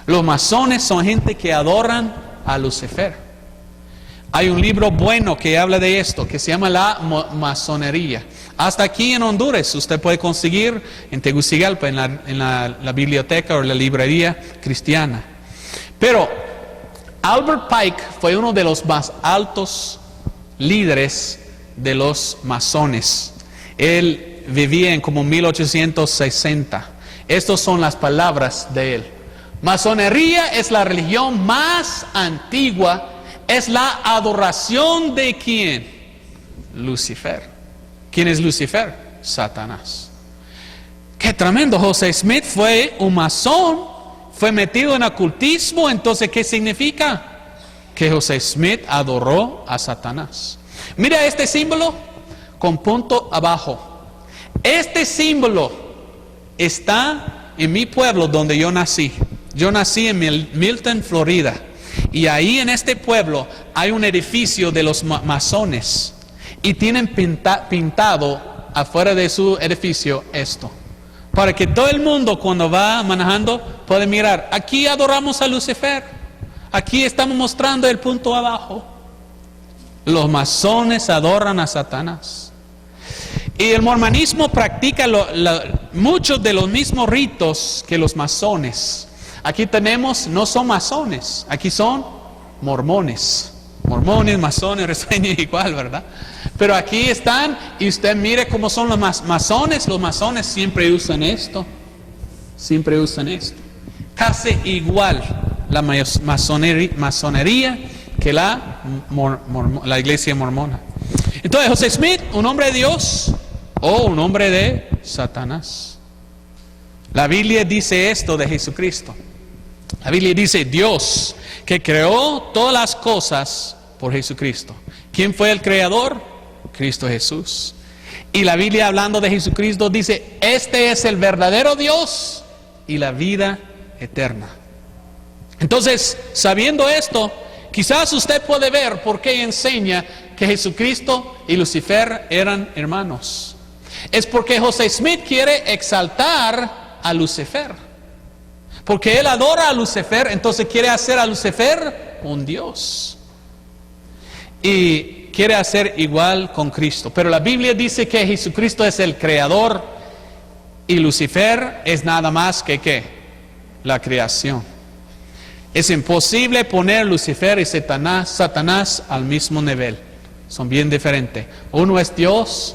[SPEAKER 1] Los masones son gente que adoran a Lucifer. Hay un libro bueno que habla de esto, que se llama La Masonería. Hasta aquí en Honduras usted puede conseguir en Tegucigalpa, en la biblioteca o la librería cristiana. Pero Albert Pike fue uno de los más altos líderes de los masones. Él vivía en como 1860. Estas son las palabras de él. Masonería es la religión más antigua. Es la adoración de ¿quién? Lucifer. ¿Quién es Lucifer? Satanás. Qué tremendo. José Smith fue un masón, fue metido en ocultismo. Entonces, ¿qué significa? Que José Smith adoró a Satanás. Mira este símbolo con punto abajo. Este símbolo está en mi pueblo donde yo nací. Yo nací en Milton, Florida. Y ahí en este pueblo hay un edificio de los masones. Y tienen pintado afuera de su edificio esto. Para que todo el mundo cuando va manejando puede mirar. Aquí adoramos a Lucifer. Aquí estamos mostrando el punto abajo. Los masones adoran a Satanás. Y el mormonismo practica muchos de los mismos ritos que los masones. Aquí tenemos, no son masones, aquí son mormones. Mormones, masones, resuenan igual, ¿verdad? Pero aquí están, y usted mire cómo son los masones. Los masones siempre usan esto. Siempre usan esto. Casi igual la masonería que la iglesia mormona. Entonces, José Smith, un hombre de Dios o un hombre de Satanás. La Biblia dice esto de Jesucristo. La Biblia dice Dios que creó todas las cosas por Jesucristo. ¿Quién fue el creador? Cristo Jesús. Y la Biblia hablando de Jesucristo dice, este es el verdadero Dios y la vida eterna. Entonces, sabiendo esto, quizás usted puede ver por qué enseña que Jesucristo y Lucifer eran hermanos. Es porque José Smith quiere exaltar a Lucifer. Porque él adora a Lucifer, entonces quiere hacer a Lucifer un Dios. Y quiere hacer igual con Cristo. Pero la Biblia dice que Jesucristo es el creador y Lucifer es nada más que ¿qué? La creación. Es imposible poner Lucifer y Satanás al mismo nivel. Son bien diferentes. Uno es Dios,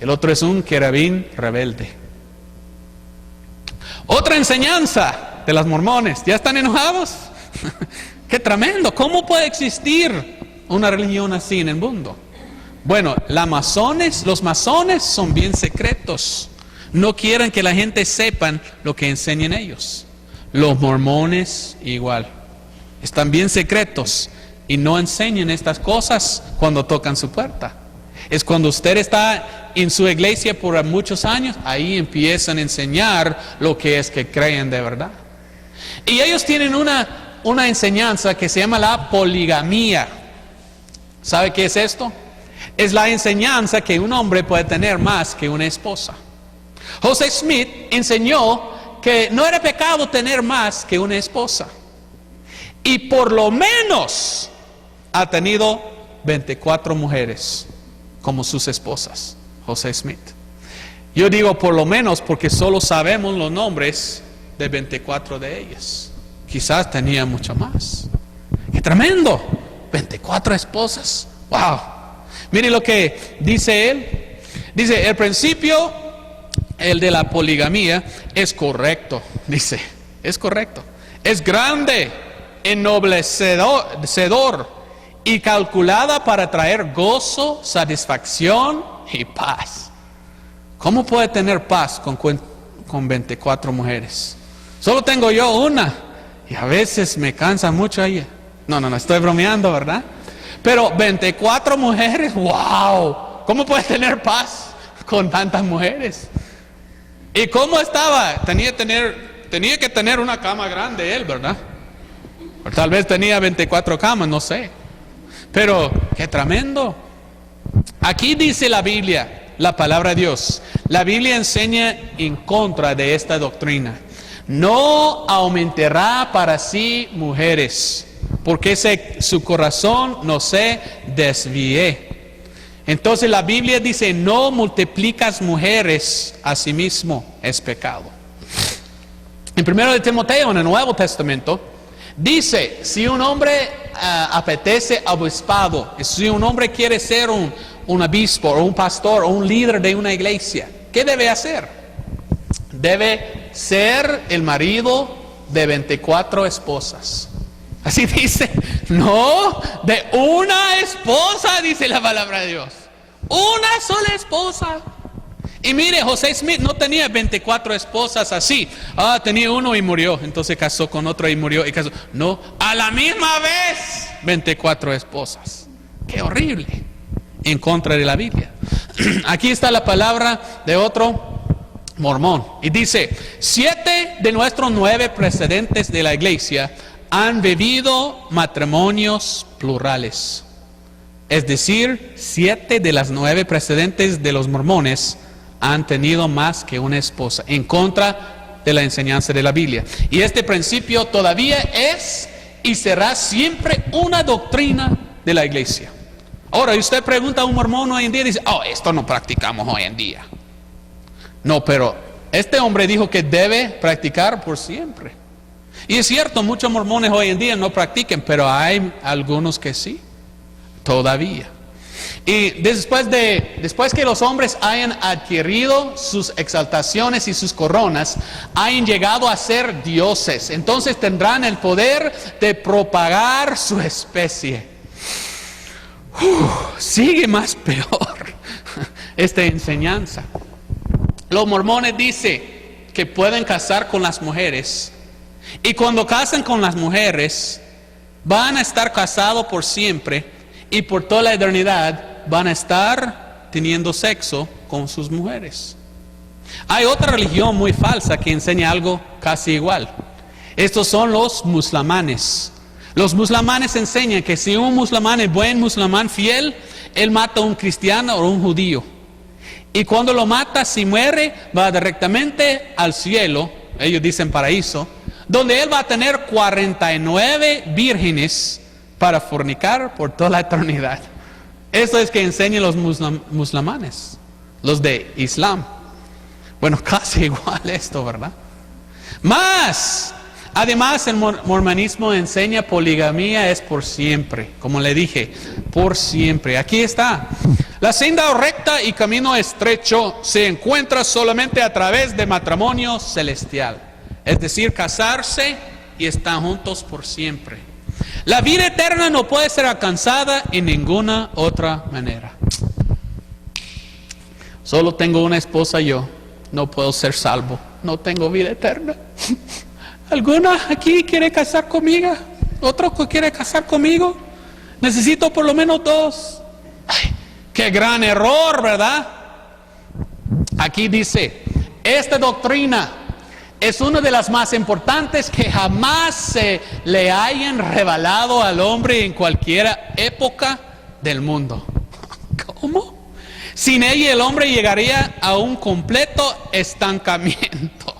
[SPEAKER 1] el otro es un querubín rebelde. Otra enseñanza de los mormones. ¿Ya están enojados? ¡Qué tremendo! ¿Cómo puede existir una religión así en el mundo? Bueno, los masones son bien secretos. No quieren que la gente sepan lo que enseñan ellos. Los mormones igual. Están bien secretos y no enseñan estas cosas cuando tocan su puerta. Es cuando usted está en su iglesia por muchos años, ahí empiezan a enseñar lo que es que creen de verdad. Y ellos tienen una enseñanza que se llama la poligamía. ¿Sabe qué es esto? Es la enseñanza que un hombre puede tener más que una esposa. José Smith enseñó que no era pecado tener más que una esposa. Y por lo menos ha tenido 24 mujeres como sus esposas, José Smith. Yo digo por lo menos porque solo sabemos los nombres de 24 de ellas. Quizás tenía mucho más. ¡Qué tremendo! 24 esposas. ¡Wow! Mire lo que dice él. Dice, el principio, el de la poligamía, es correcto. dice, es correcto. Es grande, ennoblecedor y calculada para traer gozo, satisfacción y paz. ¿Cómo puede tener paz con 24 mujeres? Solo tengo yo una y a veces me cansa mucho ella. No, estoy bromeando, ¿verdad? Pero 24 mujeres, wow. ¿Cómo puede tener paz con tantas mujeres? ¿Y cómo estaba? Tenía que tener una cama grande él, ¿verdad? O tal vez tenía 24 camas, no sé. Pero qué tremendo. Aquí dice la Biblia, la palabra de Dios. La Biblia enseña en contra de esta doctrina. No aumentará para sí mujeres, porque su corazón no se desvíe. Entonces la Biblia dice, no multiplicas mujeres a sí mismo, es pecado. En 1 Timoteo, en el Nuevo Testamento, dice, si un hombre apetece obispado, si un hombre quiere ser un obispo, o un pastor, o un líder de una iglesia, ¿qué debe hacer? Debe ser el marido de 24 esposas. Así dice, no, de una esposa, dice la palabra de Dios. Una sola esposa. Y mire, José Smith no tenía 24 esposas así. Tenía uno y murió. Entonces casó con otro y murió y casó. No, a la misma vez 24 esposas. Qué horrible. En contra de la Biblia. Aquí está la palabra de otro mormón. Y dice, 7 de nuestros 9 precedentes de la iglesia han vivido matrimonios plurales. Es decir, 7 de las 9 precedentes de los mormones han tenido más que una esposa, en contra de la enseñanza de la Biblia. Y este principio todavía es y será siempre una doctrina de la iglesia. Ahora, usted pregunta a un mormón hoy en día y dice, esto no practicamos hoy en día. No, pero este hombre dijo que debe practicar por siempre. Y es cierto, muchos mormones hoy en día no practican, pero hay algunos que sí, todavía. Y después que los hombres hayan adquirido sus exaltaciones y sus coronas, hayan llegado a ser dioses, entonces tendrán el poder de propagar su especie. Sigue más peor esta enseñanza. Los mormones dicen que pueden casar con las mujeres. Y cuando casan con las mujeres, van a estar casados por siempre y por toda la eternidad van a estar teniendo sexo con sus mujeres. Hay otra religión muy falsa que enseña algo casi igual. Estos son los musulmanes. Los musulmanes enseñan que si un musulmán es buen musulmán fiel, él mata a un cristiano o un judío. Y cuando lo mata, si muere, va directamente al cielo, ellos dicen paraíso, donde él va a tener 49 vírgenes para fornicar por toda la eternidad. Eso es que enseñan los musulmanes, los de Islam. Bueno, casi igual esto, ¿verdad? Además, el mormonismo enseña poligamía es por siempre. Como le dije, por siempre. Aquí está. La senda recta y camino estrecho se encuentra solamente a través de matrimonio celestial. Es decir, casarse y estar juntos por siempre. La vida eterna no puede ser alcanzada en ninguna otra manera. Solo tengo una esposa yo. No puedo ser salvo. No tengo vida eterna. ¿Alguna aquí quiere casar conmigo? ¿Otro quiere casar conmigo? Necesito por lo menos 2. Ay, qué gran error, ¿verdad? Aquí dice, esta doctrina es una de las más importantes que jamás se le hayan revelado al hombre en cualquier época del mundo. ¿Cómo? Sin ella el hombre llegaría a un completo estancamiento.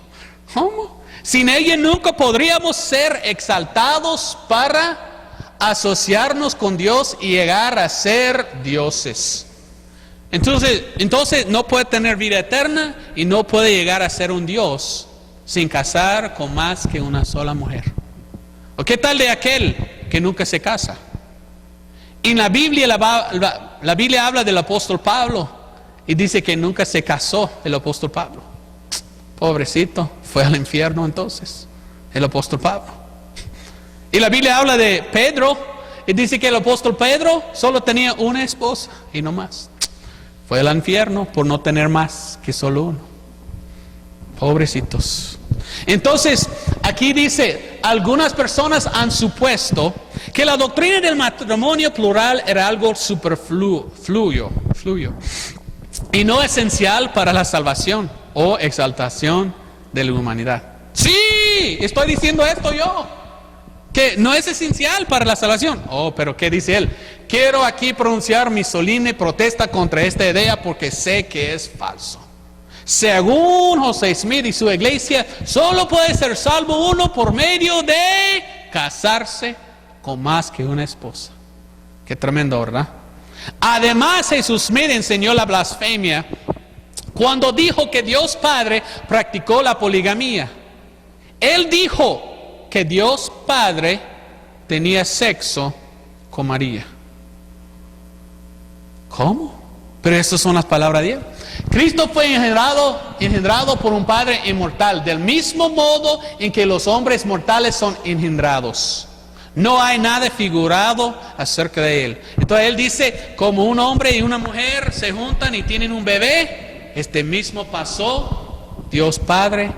[SPEAKER 1] ¿Cómo? Sin ella nunca podríamos ser exaltados para asociarnos con Dios y llegar a ser dioses. Entonces no puede tener vida eterna y no puede llegar a ser un Dios sin casar con más que una sola mujer. ¿O qué tal de aquel que nunca se casa? En la Biblia, la Biblia habla del apóstol Pablo y dice que nunca se casó el apóstol Pablo. Pobrecito, fue al infierno entonces, el apóstol Pablo. Y la Biblia habla de Pedro, y dice que el apóstol Pedro solo tenía una esposa y no más. Fue al infierno por no tener más que solo uno. Pobrecitos. Entonces, aquí dice, algunas personas han supuesto que la doctrina del matrimonio plural era algo superfluo y no esencial para la salvación o exaltación de la humanidad. Sí, estoy diciendo esto yo, que no es esencial para la salvación. Oh, pero ¿qué dice él? Quiero aquí pronunciar mi solemne protesta contra esta idea porque sé que es falso. Según José Smith y su iglesia, solo puede ser salvo uno por medio de casarse con más que una esposa. Qué tremendo, ¿verdad? Además, Jesús Smith enseñó la blasfemia cuando dijo que Dios Padre practicó la poligamia. Él dijo que Dios Padre tenía sexo con María. ¿Cómo? Pero estas son las palabras de Él. Cristo fue engendrado por un Padre inmortal, del mismo modo en que los hombres mortales son engendrados. No hay nada figurado acerca de Él. Entonces Él dice, como un hombre y una mujer se juntan y tienen un bebé, este mismo pasó Dios Padre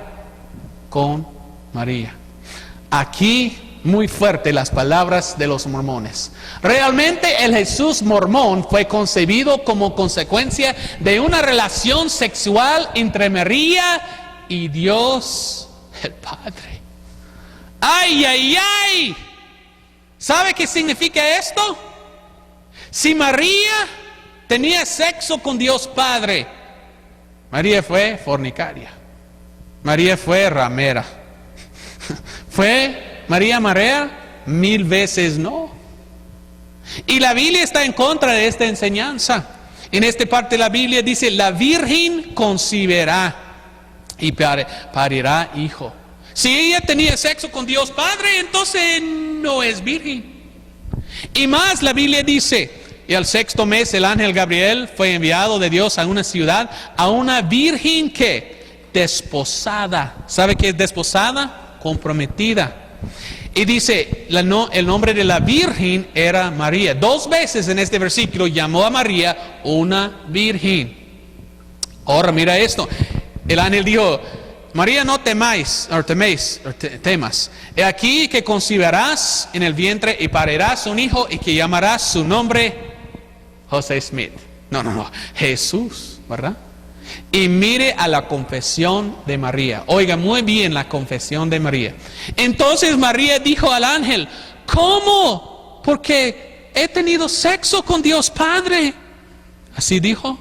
[SPEAKER 1] con María. Aquí muy fuerte las palabras de los mormones. Realmente el Jesús mormón fue concebido como consecuencia de una relación sexual entre María y Dios el Padre. ¡Ay, ay, ay! ¿Sabe qué significa esto? Si María tenía sexo con Dios Padre, María fue fornicaria. María fue ramera. ¿Fue María Marea? 1000 veces no. Y la Biblia está en contra de esta enseñanza. En esta parte de la Biblia dice, la virgen concebirá y parirá hijo. Si ella tenía sexo con Dios Padre, entonces no es virgen. Y más, la Biblia dice, y al 6º mes el ángel Gabriel fue enviado de Dios a una ciudad, a una virgen que desposada. ¿Sabe qué es desposada? Comprometida. Y dice, el nombre de la virgen era María. 2 veces en este versículo llamó a María una virgen. Ahora mira esto. El ángel dijo, María, no temas. He aquí que concebirás en el vientre y parirás un hijo y que llamarás su nombre José Smith. No, Jesús, ¿verdad? Y mire a la confesión de María. Oiga muy bien la confesión de María. Entonces María dijo al ángel, ¿cómo? Porque he tenido sexo con Dios Padre. Así dijo.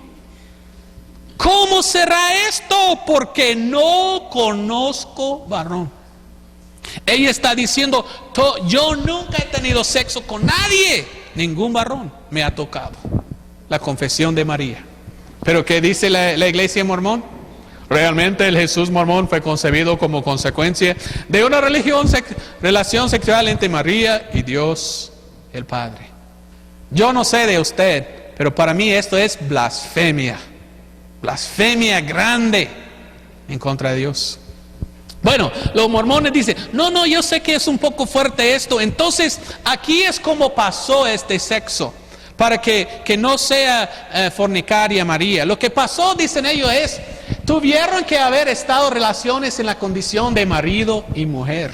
[SPEAKER 1] ¿Cómo será esto? Porque no conozco varón. Ella está diciendo, yo nunca he tenido sexo con nadie. Ningún varón me ha tocado. La confesión de María. Pero ¿qué dice la iglesia mormón? Realmente el Jesús mormón fue concebido como consecuencia de una relación sexual entre María y Dios el Padre. Yo no sé de usted, pero para mí esto es blasfemia. Blasfemia grande en contra de Dios. Bueno, los mormones dicen, no, yo sé que es un poco fuerte esto. Entonces, aquí es como pasó este sexo. Para que no sea fornicaria María. Lo que pasó, dicen ellos, es, tuvieron que haber estado relaciones en la condición de marido y mujer.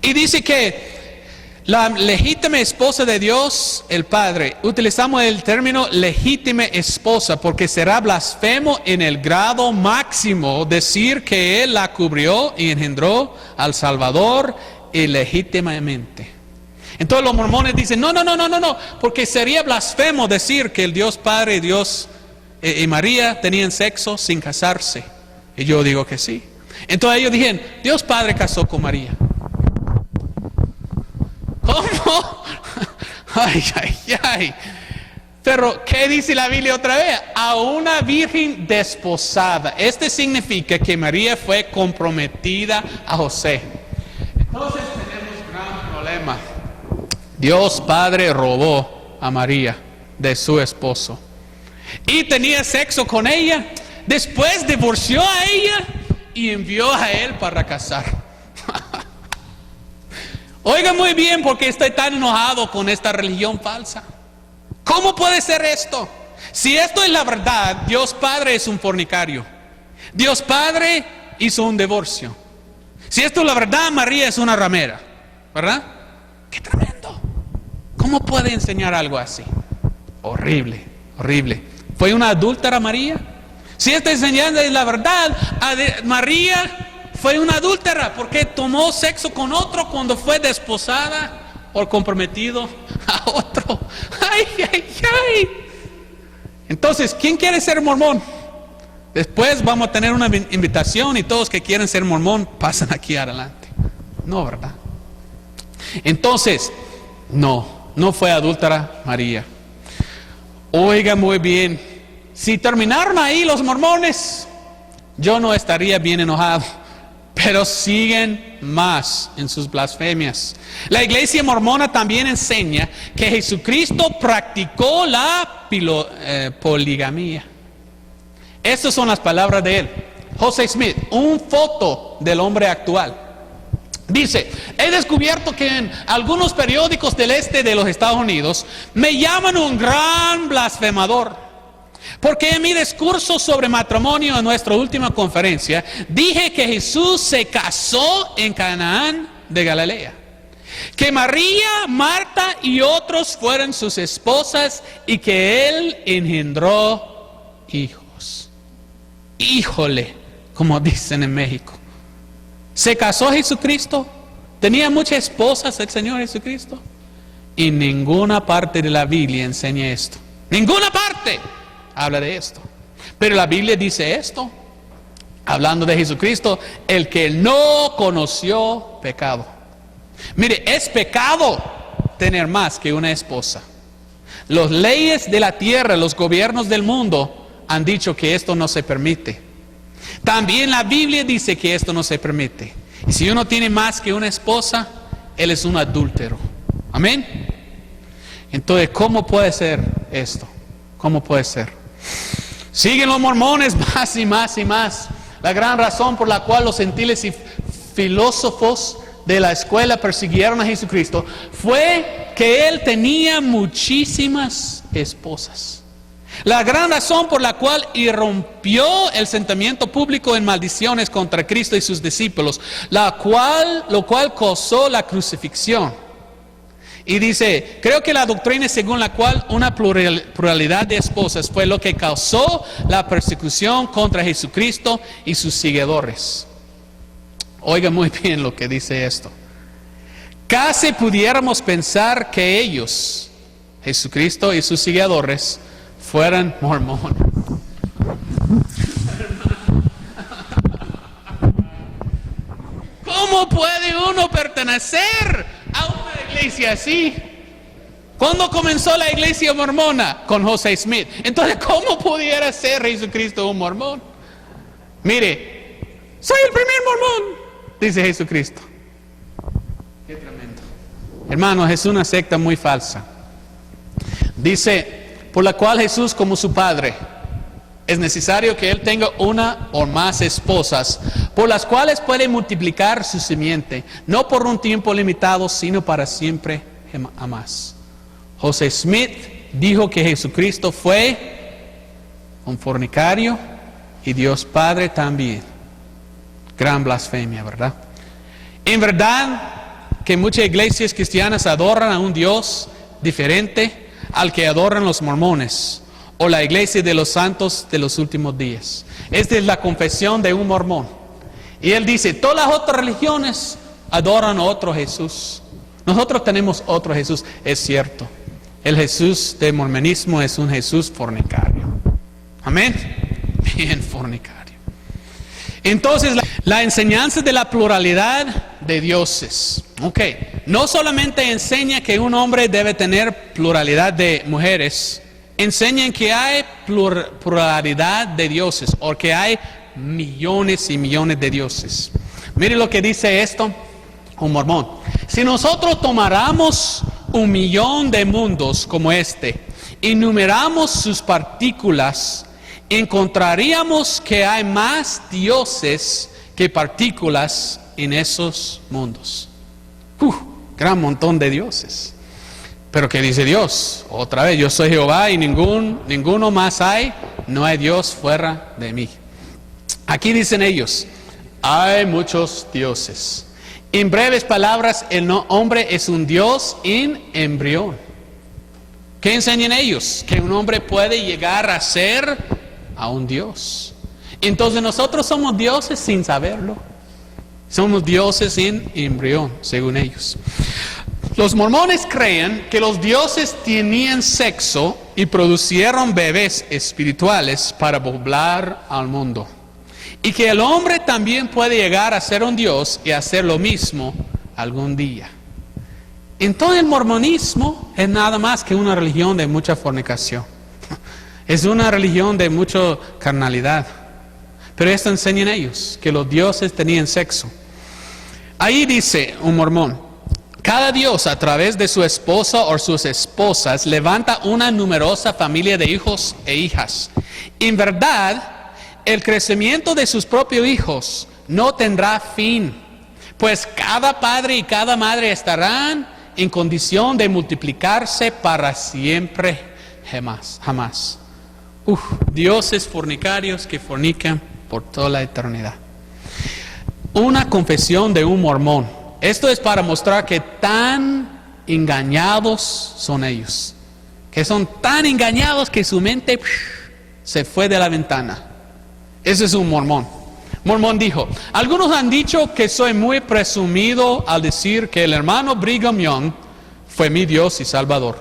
[SPEAKER 1] Y dice que la legítima esposa de Dios, el Padre, utilizamos el término legítima esposa porque será blasfemo en el grado máximo decir que Él la cubrió y engendró al Salvador ilegítimamente. Entonces los mormones dicen, no, porque sería blasfemo decir que el Dios Padre y Dios y María tenían sexo sin casarse. Y yo digo que sí. Entonces ellos dijeron, Dios Padre casó con María. ¿Cómo? Ay. Pero, ¿qué dice la Biblia otra vez? A una virgen desposada. Este significa que María fue comprometida a José. Entonces tenemos un gran problema. Dios Padre robó a María de su esposo y tenía sexo con ella, después divorció a ella y envió a él para casar. Oiga muy bien por qué estoy tan enojado con esta religión falsa. ¿Cómo puede ser esto? Si esto es la verdad, Dios Padre es un fornicario. Dios Padre hizo un divorcio. Si esto es la verdad, María es una ramera, ¿verdad? ¡Qué tremendo! ¿Cómo puede enseñar algo así? Horrible, horrible. ¿Fue una adúltera María? Si esta enseñanza es la verdad, María fue una adúltera porque tomó sexo con otro cuando fue desposada o comprometido a otro. ¡Ay, ay, ay! Entonces, ¿quién quiere ser mormón? Después vamos a tener una invitación y todos que quieren ser mormón pasan aquí adelante. No, ¿verdad? Entonces, no fue adúltera María. Oiga muy bien, si terminaron ahí los mormones, yo no estaría bien enojado, pero siguen más en sus blasfemias. La iglesia mormona también enseña que Jesucristo practicó la poligamia. Estas son las palabras de él. José Smith, un foto del hombre actual. Dice, he descubierto que en algunos periódicos del este de los Estados Unidos me llaman un gran blasfemador, porque en mi discurso sobre matrimonio en nuestra última conferencia dije que Jesús se casó en Canaán de Galilea, que María, Marta y otros fueron sus esposas y que él engendró hijos. Híjole, como dicen en México. ¿Se casó Jesucristo? ¿Tenía muchas esposas el Señor Jesucristo? Y ninguna parte de la Biblia enseña esto. Ninguna parte habla de esto. Pero la Biblia dice esto, hablando de Jesucristo, el que no conoció pecado. Mire, es pecado tener más que una esposa. Las leyes de la tierra, los gobiernos del mundo han dicho que esto no se permite. También la Biblia dice que esto no se permite. Y si uno tiene más que una esposa, él es un adúltero. Amén. Entonces, ¿cómo puede ser esto? ¿Cómo puede ser? Siguen los mormones más y más y más. La gran razón por la cual los gentiles y filósofos de la escuela persiguieron a Jesucristo fue que él tenía muchísimas esposas. La gran razón por la cual irrumpió el sentimiento público en maldiciones contra Cristo y sus discípulos, lo cual causó la crucifixión. Y dice, creo que la doctrina según la cual una pluralidad de esposas fue lo que causó la persecución contra Jesucristo y sus seguidores. Oiga muy bien lo que dice esto. Casi pudiéramos pensar que ellos, Jesucristo y sus seguidores, fueran mormones. ¿Cómo puede uno pertenecer a una iglesia así? ¿Cuándo comenzó la iglesia mormona? Con José Smith. Entonces, ¿cómo pudiera ser Jesucristo un mormón? Mire, soy el primer mormón, dice Jesucristo. Qué tremendo. Hermanos, es una secta muy falsa. Dice, por la cual Jesús, como su Padre, es necesario que él tenga una o más esposas, por las cuales puede multiplicar su simiente, no por un tiempo limitado, sino para siempre jamás. José Smith dijo que Jesucristo fue un fornicario y Dios Padre también. Gran blasfemia, ¿verdad? En verdad que muchas iglesias cristianas adoran a un Dios diferente al que adoran los mormones o la iglesia de los santos de los últimos días. Esta es la confesión de un mormón. Y él dice, todas las otras religiones adoran a otro Jesús. Nosotros tenemos otro Jesús. Es cierto. El Jesús del mormonismo es un Jesús fornicario. Amén. Bien fornicario. Entonces, la enseñanza de la pluralidad de dioses. Ok, no solamente enseña que un hombre debe tener pluralidad de mujeres, enseñan que hay pluralidad de dioses, o que hay millones y millones de dioses. Mire lo que dice esto, un mormón. Si nosotros tomáramos 1,000,000 de mundos como este, y numeramos sus partículas, encontraríamos que hay más dioses que partículas en esos mundos. Gran montón de dioses. Pero ¿qué dice Dios? Otra vez, yo soy Jehová y ninguno más hay. No hay Dios fuera de mí. Aquí dicen ellos, hay muchos dioses. En breves palabras, el hombre es un dios en embrión. ¿Qué enseñan ellos? Que un hombre puede llegar a ser a un dios. Entonces nosotros somos dioses sin saberlo. Somos dioses en embrión, según ellos. Los mormones creen que los dioses tenían sexo y producieron bebés espirituales para poblar al mundo. Y que el hombre también puede llegar a ser un dios y hacer lo mismo algún día. Entonces el mormonismo es nada más que una religión de mucha fornicación. Es una religión de mucha carnalidad. Pero esto enseñan ellos, que los dioses tenían sexo. Ahí dice un mormón, cada dios a través de su esposa o sus esposas levanta una numerosa familia de hijos e hijas. En verdad, el crecimiento de sus propios hijos no tendrá fin, pues cada padre y cada madre estarán en condición de multiplicarse para siempre, jamás. Dioses fornicarios que fornican por toda la eternidad. Una confesión de un mormón. Esto es para mostrar que tan engañados son ellos. Que son tan engañados que su mente se fue de la ventana. Ese es un mormón. Mormón dijo, algunos han dicho que soy muy presumido al decir que el hermano Brigham Young fue mi Dios y Salvador.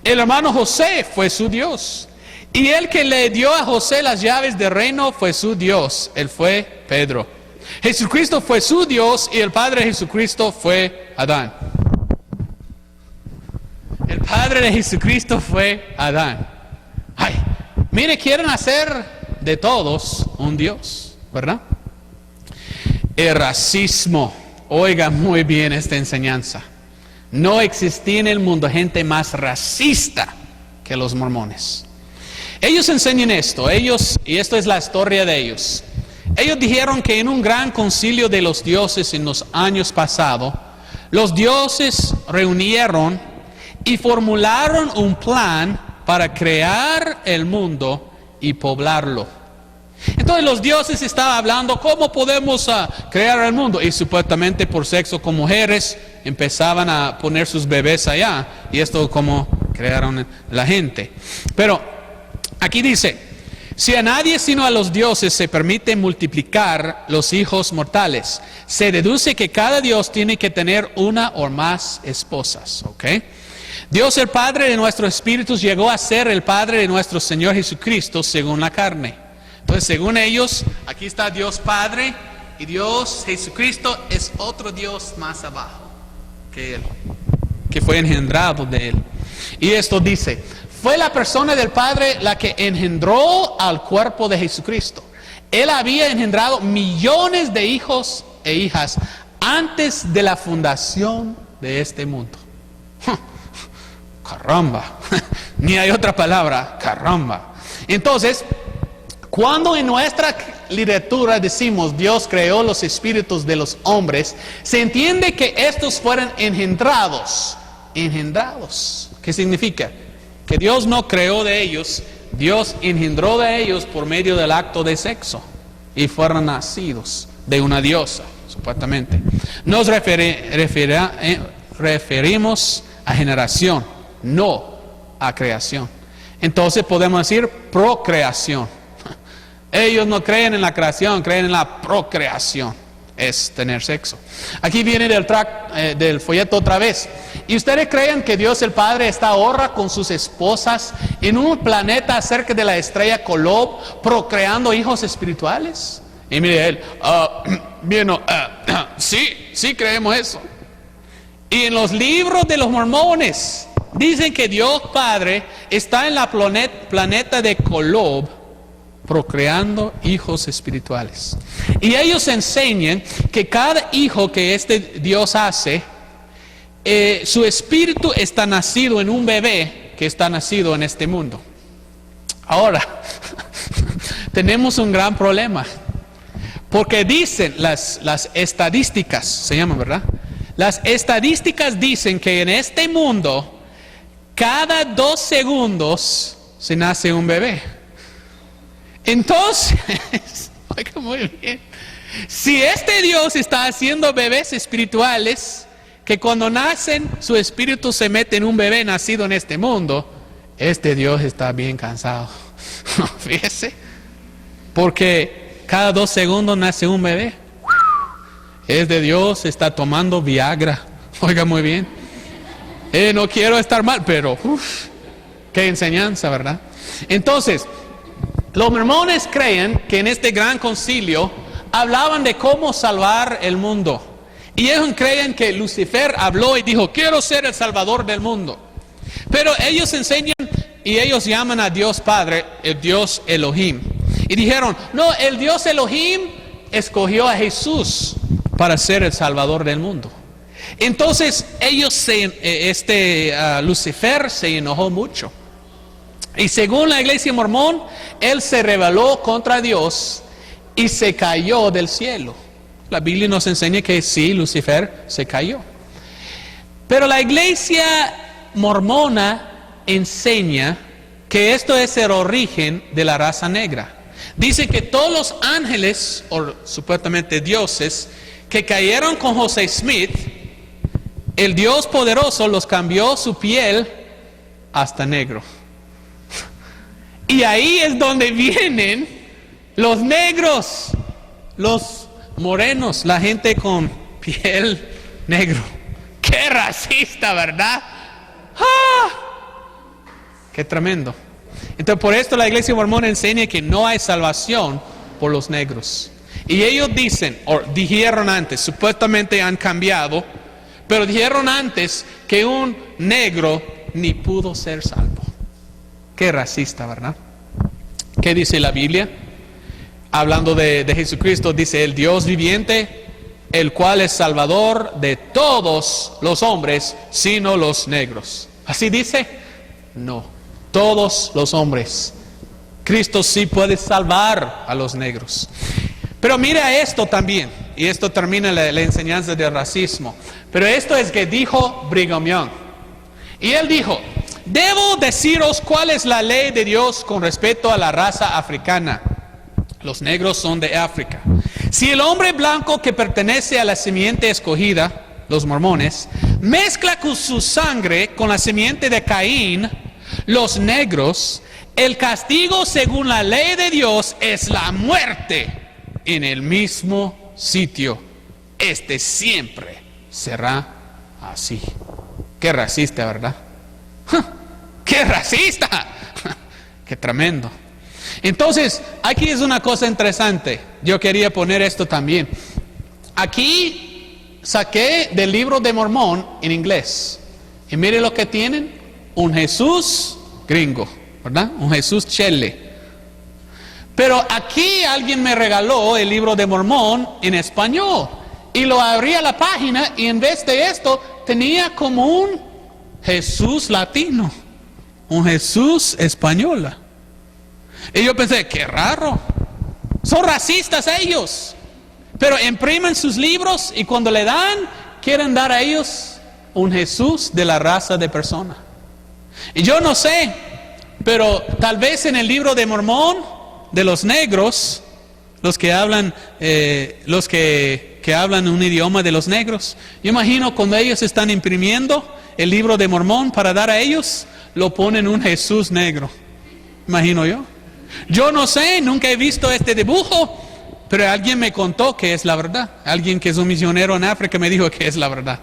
[SPEAKER 1] El hermano José fue su Dios. Y el que le dio a José las llaves del reino fue su Dios. Él fue Pedro. Jesucristo fue su Dios y el Padre de Jesucristo fue Adán. El Padre de Jesucristo fue Adán. Ay, mire, quieren hacer de todos un Dios, ¿verdad? El racismo. Oiga muy bien esta enseñanza. No existía en el mundo gente más racista que los mormones. Ellos enseñan esto, y esto es la historia de ellos. Ellos dijeron que en un gran concilio de los dioses en los años pasados, los dioses reunieron y formularon un plan para crear el mundo y poblarlo. Entonces los dioses estaban hablando cómo podemos crear el mundo, y supuestamente por sexo con mujeres empezaban a poner sus bebés allá, y esto como crearon la gente. Pero aquí dice, si a nadie sino a los dioses se permite multiplicar los hijos mortales, se deduce que cada dios tiene que tener una o más esposas. ¿Ok? Dios el Padre de nuestros espíritus llegó a ser el Padre de nuestro Señor Jesucristo según la carne. Entonces según ellos, aquí está Dios Padre y Dios Jesucristo es otro Dios más abajo que Él, que fue engendrado de Él. Y esto dice, fue la persona del Padre la que engendró al cuerpo de Jesucristo. Él había engendrado millones de hijos e hijas antes de la fundación de este mundo. Caramba, ni hay otra palabra, caramba. Entonces, cuando en nuestra literatura decimos Dios creó los espíritus de los hombres, se entiende que estos fueron engendrados. Engendrados, ¿qué significa? Que Dios no creó de ellos, Dios engendró de ellos por medio del acto de sexo y fueron nacidos de una diosa, supuestamente. Nos referimos a generación, no a creación. Entonces podemos decir procreación. Ellos no creen en la creación, creen en la procreación. Es tener sexo. Aquí viene del folleto otra vez. ¿Y ustedes creen que Dios el Padre está ahora con sus esposas en un planeta cerca de la estrella Kolob procreando hijos espirituales? Y mire él, sí creemos eso. Y en los libros de los mormones dicen que Dios Padre está en la planeta de Kolob procreando hijos espirituales. Y ellos enseñan que cada hijo que este Dios hace, su espíritu está nacido en un bebé que está nacido en este mundo. Ahora, tenemos un gran problema. Porque dicen las estadísticas, se llaman, ¿verdad? Las estadísticas dicen que en este mundo, cada 2 segundos se nace un bebé. Entonces, oiga muy bien, si este Dios está haciendo bebés espirituales, que cuando nacen su espíritu se mete en un bebé nacido en este mundo, este Dios está bien cansado. Fíjese, porque cada 2 segundos nace un bebé. Es de Dios, está tomando Viagra. Oiga muy bien. No quiero estar mal, pero qué enseñanza, ¿verdad? Entonces, los mormones creen que en este gran concilio hablaban de cómo salvar el mundo. Y ellos creen que Lucifer habló y dijo, quiero ser el salvador del mundo. Pero ellos enseñan y ellos llaman a Dios Padre el Dios Elohim. Y dijeron, no, el Dios Elohim escogió a Jesús para ser el salvador del mundo. Entonces Lucifer se enojó mucho. Y según la iglesia mormón, él se rebeló contra Dios y se cayó del cielo. La Biblia nos enseña que sí, Lucifer se cayó. Pero la iglesia mormona enseña que esto es el origen de la raza negra. Dice que todos los ángeles, o supuestamente dioses, que cayeron con José Smith, el Dios poderoso los cambió su piel hasta negro. Y ahí es donde vienen los negros, los morenos, la gente con piel negro. ¡Qué racista!, ¿verdad? ¡Ah! ¡Qué tremendo! Entonces por esto la iglesia mormona enseña que no hay salvación por los negros. Y ellos dicen, o dijeron antes, supuestamente han cambiado, pero dijeron antes que un negro ni pudo ser salvo. Qué racista, ¿verdad? ¿Qué dice la Biblia? Hablando de Jesucristo, dice el Dios viviente, el cual es salvador de todos los hombres, sino los negros. ¿Así dice? No, todos los hombres. Cristo sí puede salvar a los negros. Pero mira esto también, y esto termina la enseñanza del racismo. Pero esto es que dijo Brigham Young. Y él dijo, debo deciros cuál es la ley de Dios con respecto a la raza africana. Los negros son de África. Si el hombre blanco que pertenece a la simiente escogida, los mormones, mezcla con su sangre con la simiente de Caín, los negros, el castigo según la ley de Dios es la muerte en el mismo sitio. Este siempre será así. Qué racista, ¿verdad? ¡Qué racista! ¡Qué tremendo! Entonces, aquí es una cosa interesante. Yo quería poner esto también. Aquí saqué del libro de Mormón en inglés. Y mire lo que tienen. Un Jesús gringo, ¿verdad? Un Jesús chele. Pero aquí alguien me regaló el libro de Mormón en español. Y lo abrí a la página y en vez de esto tenía como un Jesús latino. Un Jesús española. Y yo pensé, qué raro. Son racistas ellos. Pero imprimen sus libros y cuando le dan, quieren dar a ellos un Jesús de la raza de persona. Y yo no sé, pero tal vez en el libro de Mormón, de los negros, los que hablan hablan un idioma de los negros, yo imagino cuando ellos están imprimiendo el libro de Mormón para dar a ellos, lo ponen un Jesús negro. Imagino yo. Yo no sé, nunca he visto este dibujo, pero alguien me contó que es la verdad. Alguien que es un misionero en África me dijo que es la verdad.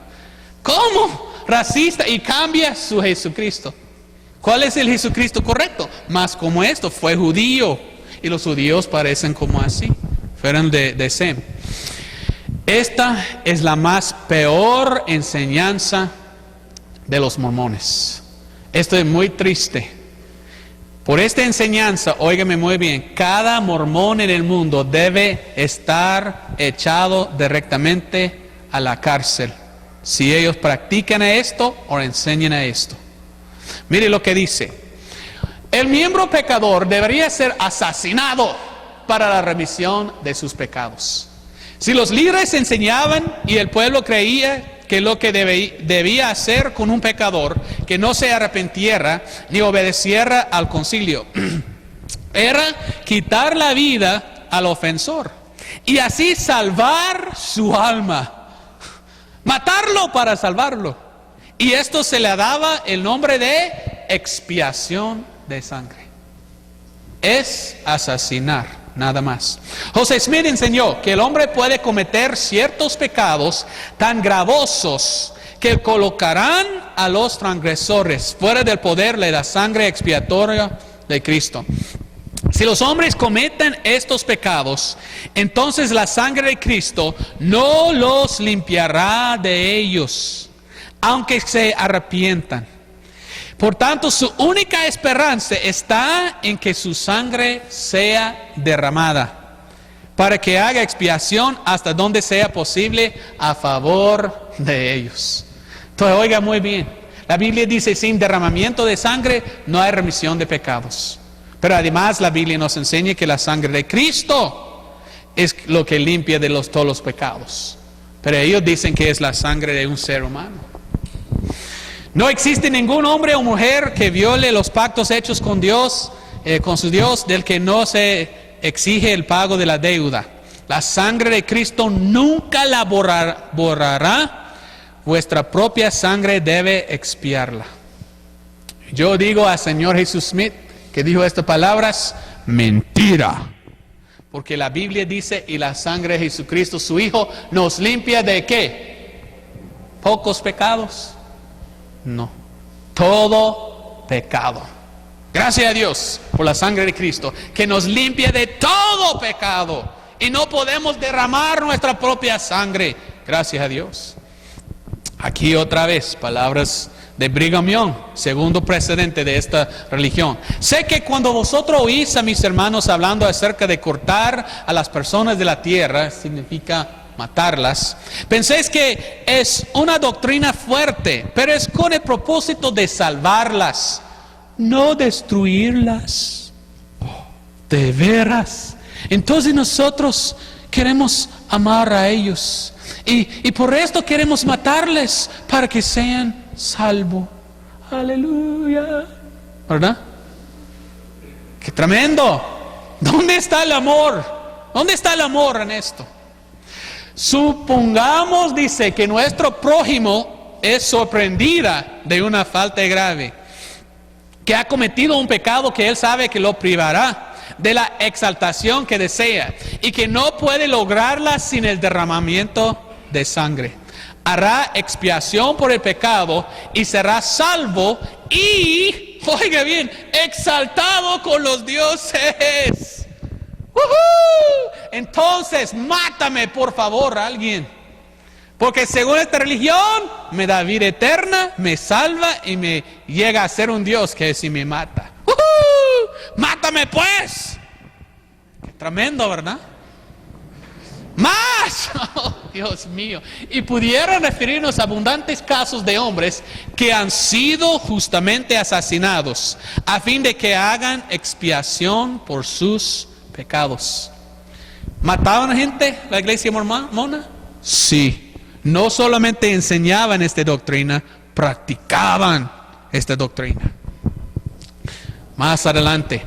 [SPEAKER 1] ¿Cómo? Racista, y cambia su Jesucristo. ¿Cuál es el Jesucristo correcto? Más como esto, fue judío. Y los judíos parecen como así. Fueron de Sem. Esta es la más peor enseñanza de los mormones. Esto es muy triste. Por esta enseñanza, óigame muy bien, cada mormón en el mundo debe estar echado directamente a la cárcel si ellos practican esto o enseñan esto. Mire lo que dice. El miembro pecador debería ser asesinado para la remisión de sus pecados. Si los líderes enseñaban y el pueblo creía que lo que debía hacer con un pecador que no se arrepintiera ni obedeciera al concilio era quitar la vida al ofensor y así salvar su alma, matarlo para salvarlo. Y esto se le daba el nombre de expiación de sangre. Es asesinar, nada más. José Smith enseñó que el hombre puede cometer ciertos pecados tan gravosos que colocarán a los transgresores fuera del poder de la sangre expiatoria de Cristo. Si los hombres cometen estos pecados, entonces la sangre de Cristo no los limpiará de ellos, aunque se arrepientan. Por tanto, su única esperanza está en que su sangre sea derramada, para que haga expiación hasta donde sea posible a favor de ellos. Entonces, oiga muy bien, la Biblia dice, sin derramamiento de sangre no hay remisión de pecados. Pero además la Biblia nos enseña que la sangre de Cristo es lo que limpia de todos los pecados. Pero ellos dicen que es la sangre de un ser humano. No existe ningún hombre o mujer que viole los pactos hechos con Dios, con su Dios, del que no se exige el pago de la deuda. La sangre de Cristo nunca la borrará. Vuestra propia sangre debe expiarla. Yo digo al señor Jesús Smith, que dijo estas palabras, mentira. Porque la Biblia dice, y la sangre de Jesucristo, su Hijo, nos limpia de ¿qué? ¿Pocos pecados? No, todo pecado. Gracias a Dios por la sangre de Cristo, que nos limpia de todo pecado. Y no podemos derramar nuestra propia sangre. Gracias a Dios. Aquí otra vez, palabras de Brigham Young, segundo precedente de esta religión. Sé que cuando vosotros oís a mis hermanos hablando acerca de cortar a las personas de la tierra, significa matarlas, penséis que es una doctrina fuerte, pero es con el propósito de salvarlas, no destruirlas. De veras. Entonces nosotros queremos amar a ellos y por esto queremos matarles para que sean salvos. Aleluya. ¿Verdad? ¡Qué tremendo! ¿Dónde está el amor? ¿Dónde está el amor en esto? Supongamos, dice, que nuestro prójimo es sorprendida de una falta grave, que ha cometido un pecado que él sabe que lo privará de la exaltación que desea y que no puede lograrla sin el derramamiento de sangre. Hará expiación por el pecado y será salvo y, oiga bien, exaltado con los dioses. Entonces, mátame por favor alguien, porque según esta religión me da vida eterna, me salva y me llega a ser un Dios que si me mata. Mátame pues. Qué tremendo, ¿verdad? Más, oh, Dios mío. Y pudieran referirnos a abundantes casos de hombres que han sido justamente asesinados a fin de que hagan expiación por sus pecados. ¿Mataban gente la iglesia mormona? Sí. No solamente enseñaban esta doctrina, practicaban esta doctrina. Más adelante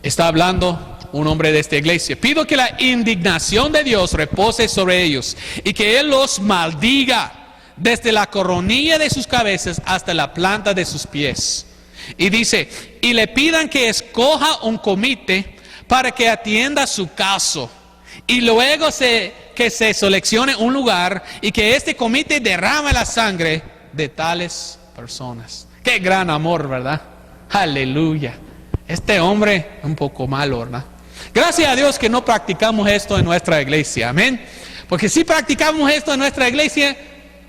[SPEAKER 1] está hablando un hombre de esta iglesia. Pido que la indignación de Dios repose sobre ellos y que Él los maldiga desde la coronilla de sus cabezas hasta la planta de sus pies. Y dice, y le pidan que escoja un comité para que atienda su caso. Y luego que se seleccione un lugar y que este comité derrame la sangre de tales personas. Qué gran amor, ¿verdad? Aleluya. Este hombre un poco malo, ¿verdad? Gracias a Dios que no practicamos esto en nuestra iglesia, amén. Porque si practicamos esto en nuestra iglesia,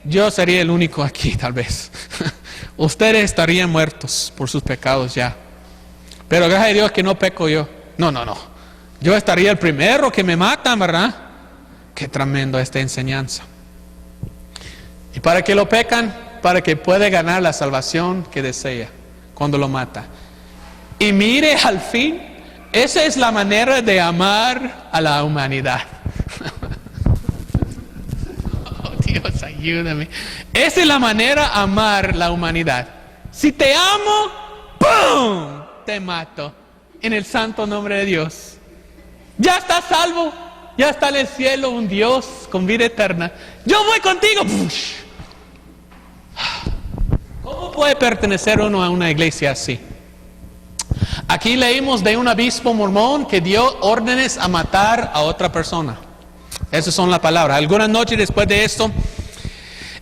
[SPEAKER 1] yo sería el único aquí tal vez. Ustedes estarían muertos por sus pecados ya. Pero gracias a Dios que no peco yo. No. Yo estaría el primero que me matan, ¿verdad? Qué tremendo esta enseñanza. ¿Y para qué lo pecan? Para que pueda ganar la salvación que desea cuando lo mata. Y mire al fin esa es la manera de amar a la humanidad. Oh, Dios, ayúdame. Esa es la manera de amar la humanidad. Si te amo, ¡pum!, te mato. En el santo nombre de Dios. Ya estás salvo. Ya está en el cielo un Dios con vida eterna. Yo voy contigo. ¿Cómo puede pertenecer uno a una iglesia así? Aquí leímos de un obispo mormón que dio órdenes a matar a otra persona. Esas son las palabras. Algunas noches después de esto,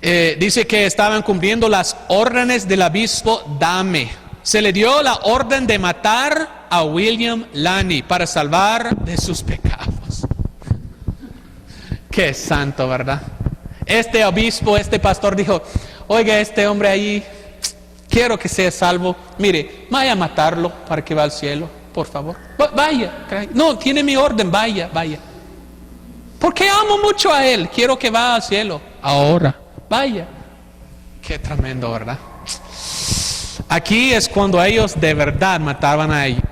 [SPEAKER 1] dice que estaban cumpliendo las órdenes del obispo Dahme. Se le dio la orden de matar a William Laney para salvar de sus pecados. Qué santo, ¿verdad? Este obispo, este pastor dijo, oiga, este hombre ahí, quiero que sea salvo. Mire, vaya a matarlo para que vaya al cielo, por favor. Vaya. No, tiene mi orden, vaya. Porque amo mucho a él, quiero que vaya al cielo. Ahora, vaya. Qué tremendo, ¿verdad? Aquí es cuando ellos de verdad mataban a ellos.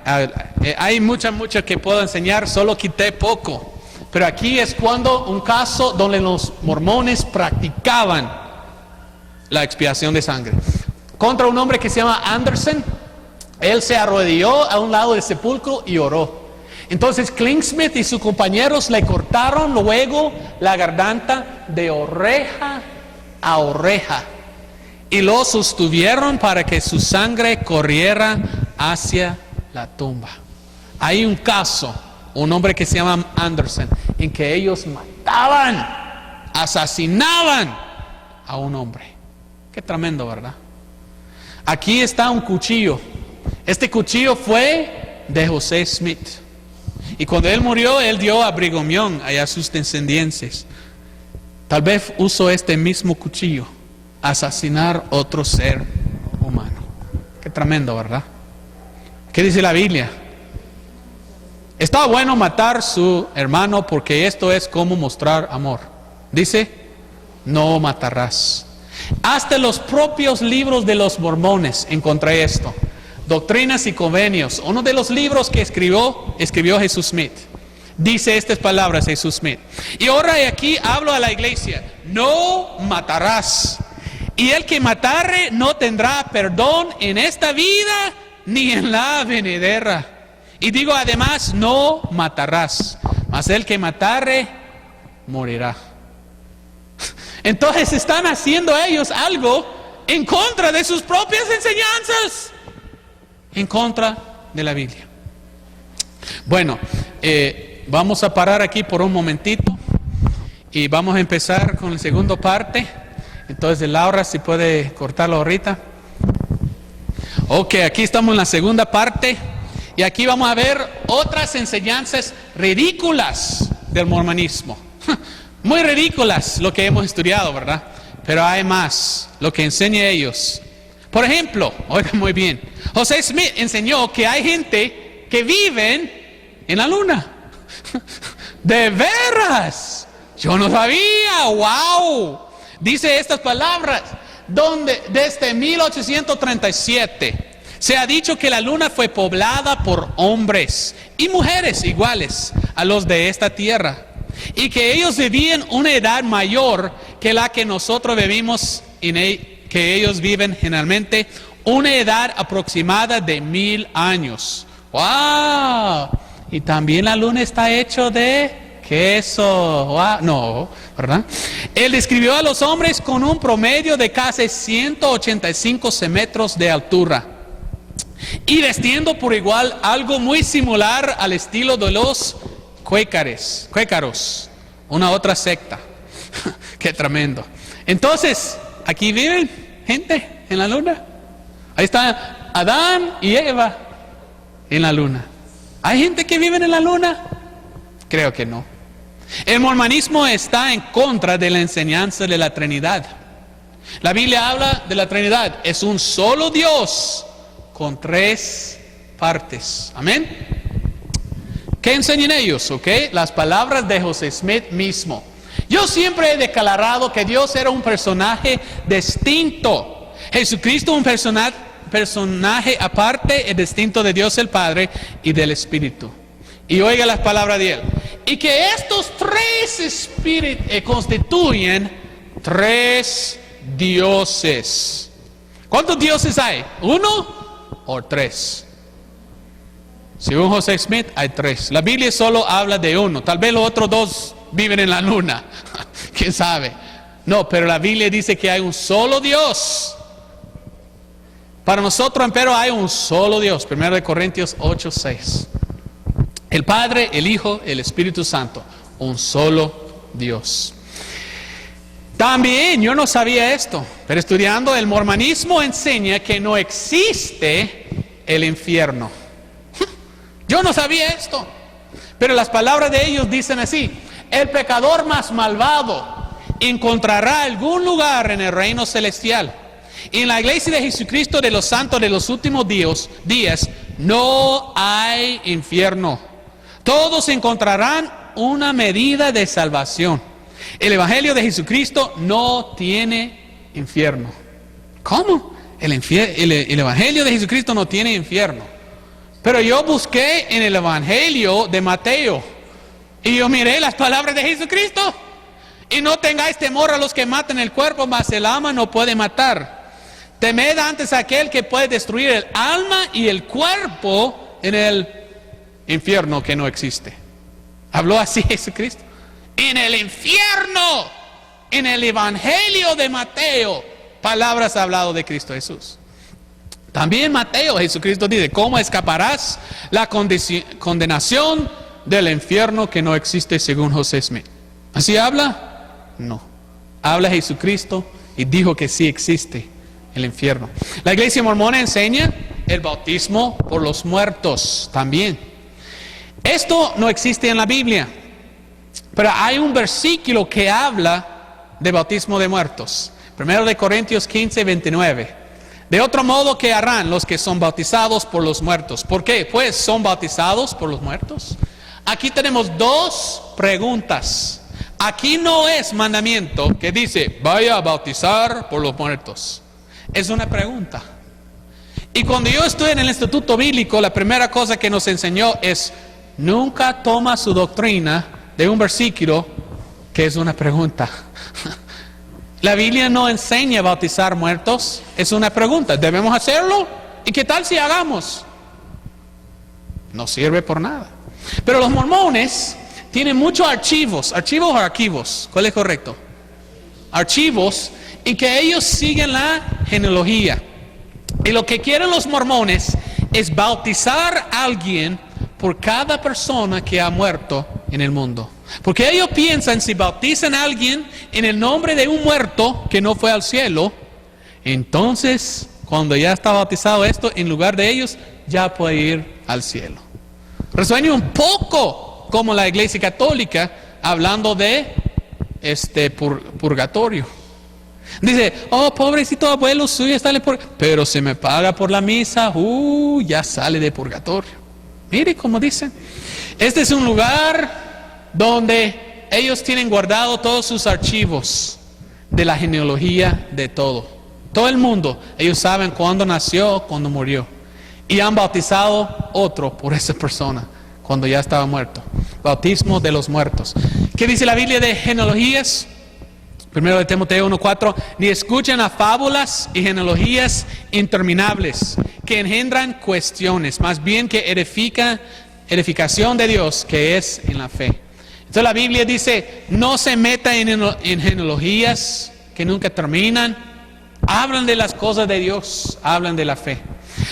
[SPEAKER 1] Hay mucho que puedo enseñar, solo quité poco. Pero aquí es cuando un caso donde los mormones practicaban la expiación de sangre. Contra un hombre que se llama Anderson, él se arrodilló a un lado del sepulcro y oró. Entonces Klingsmith y sus compañeros le cortaron luego la garganta de oreja a oreja y lo sostuvieron para que su sangre corriera hacia la tumba. Hay un caso, un hombre que se llama Anderson, en que ellos mataban, asesinaban a un hombre. Qué tremendo, ¿verdad? Aquí está un cuchillo. Este cuchillo fue de José Smith. Y cuando él murió, él dio a Brigham Young y a sus descendientes. Tal vez usó este mismo cuchillo a asesinar otro ser humano. Qué tremendo, ¿verdad? ¿Qué dice la Biblia? Está bueno matar a su hermano porque esto es como mostrar amor. Dice, no matarás. Hasta los propios libros de los mormones encontré esto. Doctrinas y Convenios, uno de los libros que escribió Jesús Smith. Dice estas palabras Jesús Smith. Y ahora aquí hablo a la iglesia. No matarás. Y el que matare no tendrá perdón en esta vida ni en la venidera. Y digo además, no matarás, mas el que matare, morirá. Entonces están haciendo ellos algo en contra de sus propias enseñanzas, en contra de la Biblia. Bueno, vamos a parar aquí por un momentito y vamos a empezar con la segunda parte. Entonces Laura, si puede cortarlo ahorita. Ok, aquí estamos en la segunda parte. Y aquí vamos a ver otras enseñanzas ridículas del mormonismo. Muy ridículas lo que hemos estudiado, ¿verdad? Pero hay más, lo que enseñan ellos. Por ejemplo, oigan muy bien, José Smith enseñó que hay gente que vive en la luna. ¡De veras! Yo no sabía, ¡wow! Dice estas palabras, donde desde 1837... se ha dicho que la luna fue poblada por hombres y mujeres iguales a los de esta tierra. Y que ellos vivían una edad mayor que la que nosotros vivimos, que ellos viven generalmente una edad aproximada de 1000 años. ¡Wow! Y también la luna está hecho de queso. ¡Wow! No, ¿verdad? Él describió a los hombres con un promedio de casi 185 metros de altura. Y vestiendo por igual algo muy similar al estilo de los cuécaros, una otra secta. Qué tremendo. Entonces, aquí viven gente en la luna. Ahí está Adán y Eva en la luna. ¿Hay gente que vive en la luna? Creo que no. El mormonismo está en contra de la enseñanza de la Trinidad. La Biblia habla de la Trinidad. Es un solo Dios con 3 partes. Amén. ¿Qué enseñan ellos? ¿Ok? Las palabras de José Smith mismo. Yo siempre he declarado que Dios era un personaje distinto. Jesucristo un personaje aparte y distinto de Dios el Padre y del Espíritu. Y oiga las palabras de Él. Y que estos tres espíritus constituyen tres dioses. ¿Cuántos dioses hay? ¿Uno o tres? Según José Smith, hay tres. La Biblia solo habla de uno. Tal vez los otros dos viven en la luna. ¿Quién sabe? No, pero la Biblia dice que hay un solo Dios. Para nosotros, empero, hay un solo Dios. 1 Corintios 8:6. El Padre, el Hijo, el Espíritu Santo. Un solo Dios. También, yo no sabía esto, pero estudiando el mormonismo enseña que no existe el infierno. Yo no sabía esto, pero las palabras de ellos dicen así: el pecador más malvado encontrará algún lugar en el reino celestial. Y en la iglesia de Jesucristo de los santos de los últimos días no hay infierno. Todos encontrarán una medida de salvación. El evangelio de Jesucristo no tiene infierno. ¿Cómo? El evangelio de Jesucristo no tiene infierno. Pero yo busqué en el evangelio de Mateo y yo miré las palabras de Jesucristo. Y no tengáis temor a los que matan el cuerpo, mas el alma no puede matar. Temed antes a aquel que puede destruir el alma y el cuerpo en el infierno que no existe. Habló así Jesucristo. En el infierno, en el evangelio de Mateo, palabras ha hablado de Cristo Jesús. También Mateo, Jesucristo dice: ¿cómo escaparás la condenación del infierno que no existe, según José Smith? ¿Así habla? No. Habla Jesucristo y dijo que sí existe el infierno. La iglesia mormona enseña el bautismo por los muertos también. Esto no existe en la Biblia, pero hay un versículo que habla de bautismo de muertos. 1 Corintios 15:29. De otro modo que harán los que son bautizados por los muertos. ¿Por qué? Pues son bautizados por los muertos. Aquí tenemos dos preguntas. Aquí no es mandamiento que dice: vaya a bautizar por los muertos. Es una pregunta. Y cuando yo estuve en el Instituto Bíblico, la primera cosa que nos enseñó es: nunca toma su doctrina de un versículo que es una pregunta. La Biblia no enseña a bautizar muertos, es una pregunta. ¿Debemos hacerlo? ¿Y qué tal si hagamos? No sirve por nada. Pero los mormones tienen muchos archivos. ¿Archivos o archivos? ¿Cuál es correcto? Archivos, y que ellos siguen la genealogía. Y lo que quieren los mormones es bautizar a alguien por cada persona que ha muerto en el mundo. Porque ellos piensan, si bautizan a alguien en el nombre de un muerto que no fue al cielo, entonces cuando ya está bautizado esto, en lugar de ellos, ya puede ir al cielo. Resuena un poco como la iglesia católica hablando de purgatorio. Dice: oh, pobrecito abuelo suyo está en el purgatorio, pero se me paga por la misa, ya sale de purgatorio. Mire cómo dicen. Este es un lugar donde ellos tienen guardado todos sus archivos de la genealogía de todo. Todo el mundo, ellos saben cuándo nació, cuándo murió. Y han bautizado otro por esa persona cuando ya estaba muerto. Bautismo de los muertos. ¿Qué dice la Biblia de genealogías? 1 Timoteo 1:4. Ni escuchen a fábulas y genealogías interminables que engendran cuestiones, más bien que edificación de Dios, que es en la fe. Entonces la Biblia dice: no se meta en genealogías que nunca terminan. Hablan de las cosas de Dios, hablan de la fe.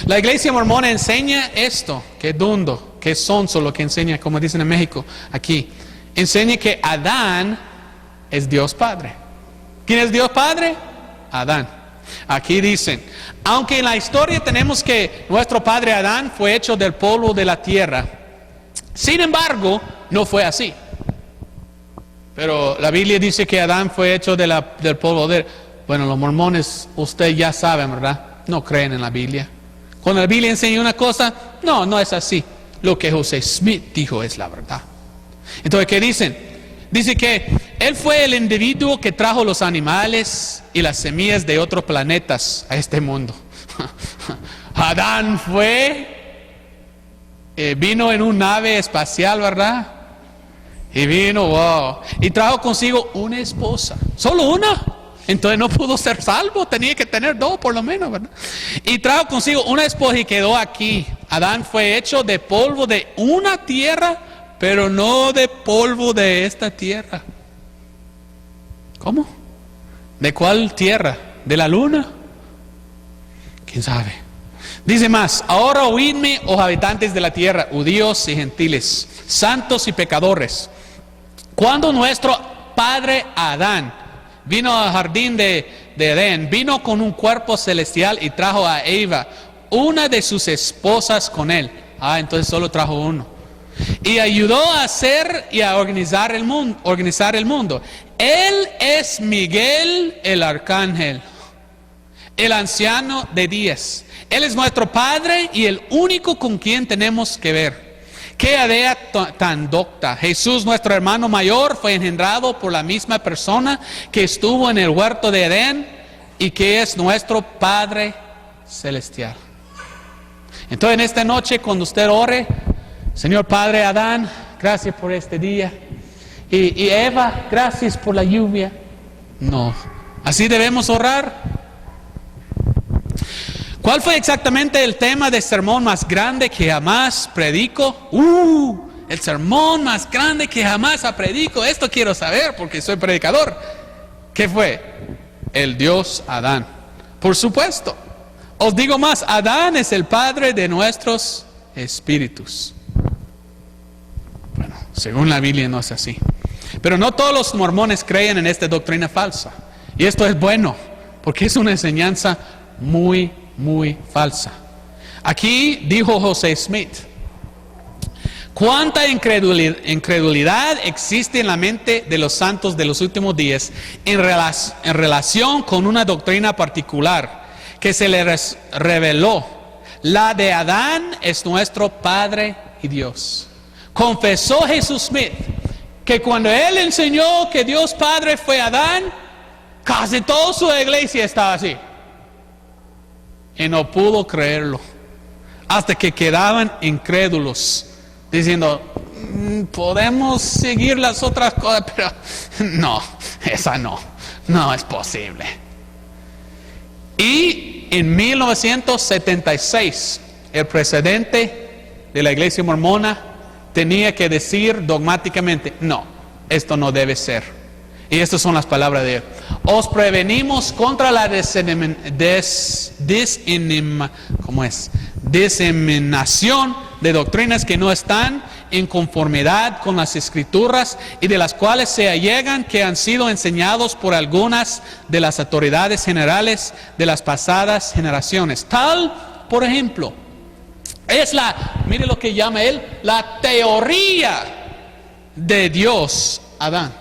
[SPEAKER 1] La iglesia mormona enseña esto, que dundo, que sonso lo que enseña, como dicen en México, aquí. Enseña que Adán es Dios Padre. ¿Quién es Dios Padre? Adán. Aquí dicen: aunque en la historia tenemos que nuestro padre Adán fue hecho del polvo de la tierra, sin embargo, no fue así. Pero la Biblia dice que Adán fue hecho del polvo de... Bueno, los mormones, ustedes ya saben, ¿verdad? No creen en la Biblia. Cuando la Biblia enseña una cosa, no es así. Lo que José Smith dijo es la verdad. Entonces, ¿qué dicen? Dice que él fue el individuo que trajo los animales y las semillas de otros planetas a este mundo. Adán vino en una nave espacial, ¿verdad? Y vino, wow, y trajo consigo una esposa, solo una. Entonces no pudo ser salvo, tenía que tener dos por lo menos, ¿verdad? Y trajo consigo una esposa y quedó aquí. Adán fue hecho de polvo de una tierra, pero no de polvo de esta tierra. ¿Cómo? ¿De cuál tierra? ¿De la luna? ¿Quién sabe? Dice más: ahora oídme, oh habitantes de la tierra, judíos y gentiles, santos y pecadores. Cuando nuestro padre Adán vino al jardín de Edén, vino con un cuerpo celestial y trajo a Eva, una de sus esposas, con él. Entonces solo trajo uno. Y ayudó a hacer y a organizar el mundo. Él es Miguel el arcángel, el anciano de días. Él es nuestro Padre y el único con quien tenemos que ver. ¡Qué idea tan docta! Jesús, nuestro hermano mayor, fue engendrado por la misma persona que estuvo en el huerto de Edén y que es nuestro Padre celestial. Entonces, en esta noche, cuando usted ore: Señor Padre Adán, gracias por este día. Y Eva, gracias por la lluvia. No, así debemos orar. ¿Cuál fue exactamente el tema del sermón más grande que jamás predico? El sermón más grande que jamás predico. Esto quiero saber porque soy predicador. ¿Qué fue? El Dios Adán. Por supuesto. Os digo más: Adán es el padre de nuestros espíritus. Bueno, según la Biblia no es así. Pero no todos los mormones creen en esta doctrina falsa. Y esto es bueno, porque es una enseñanza muy falsa. Aquí dijo José Smith: cuánta incredulidad existe en la mente de los santos de los últimos días en relación con una doctrina particular que se les reveló. La de Adán es nuestro Padre y Dios. Confesó Jesús Smith que cuando él enseñó que Dios Padre fue Adán, casi toda su iglesia estaba así. Y no pudo creerlo, hasta que quedaban incrédulos, diciendo: podemos seguir las otras cosas, pero no, esa no es posible. Y en 1976, el presidente de la iglesia mormona tenía que decir dogmáticamente: no, esto no debe ser. Y estas son las palabras de él: os prevenimos contra la diseminación de doctrinas que no están en conformidad con las escrituras y de las cuales se allegan que han sido enseñados por algunas de las autoridades generales de las pasadas generaciones. Tal, por ejemplo, es mire lo que llama él, la teoría de Dios Adán.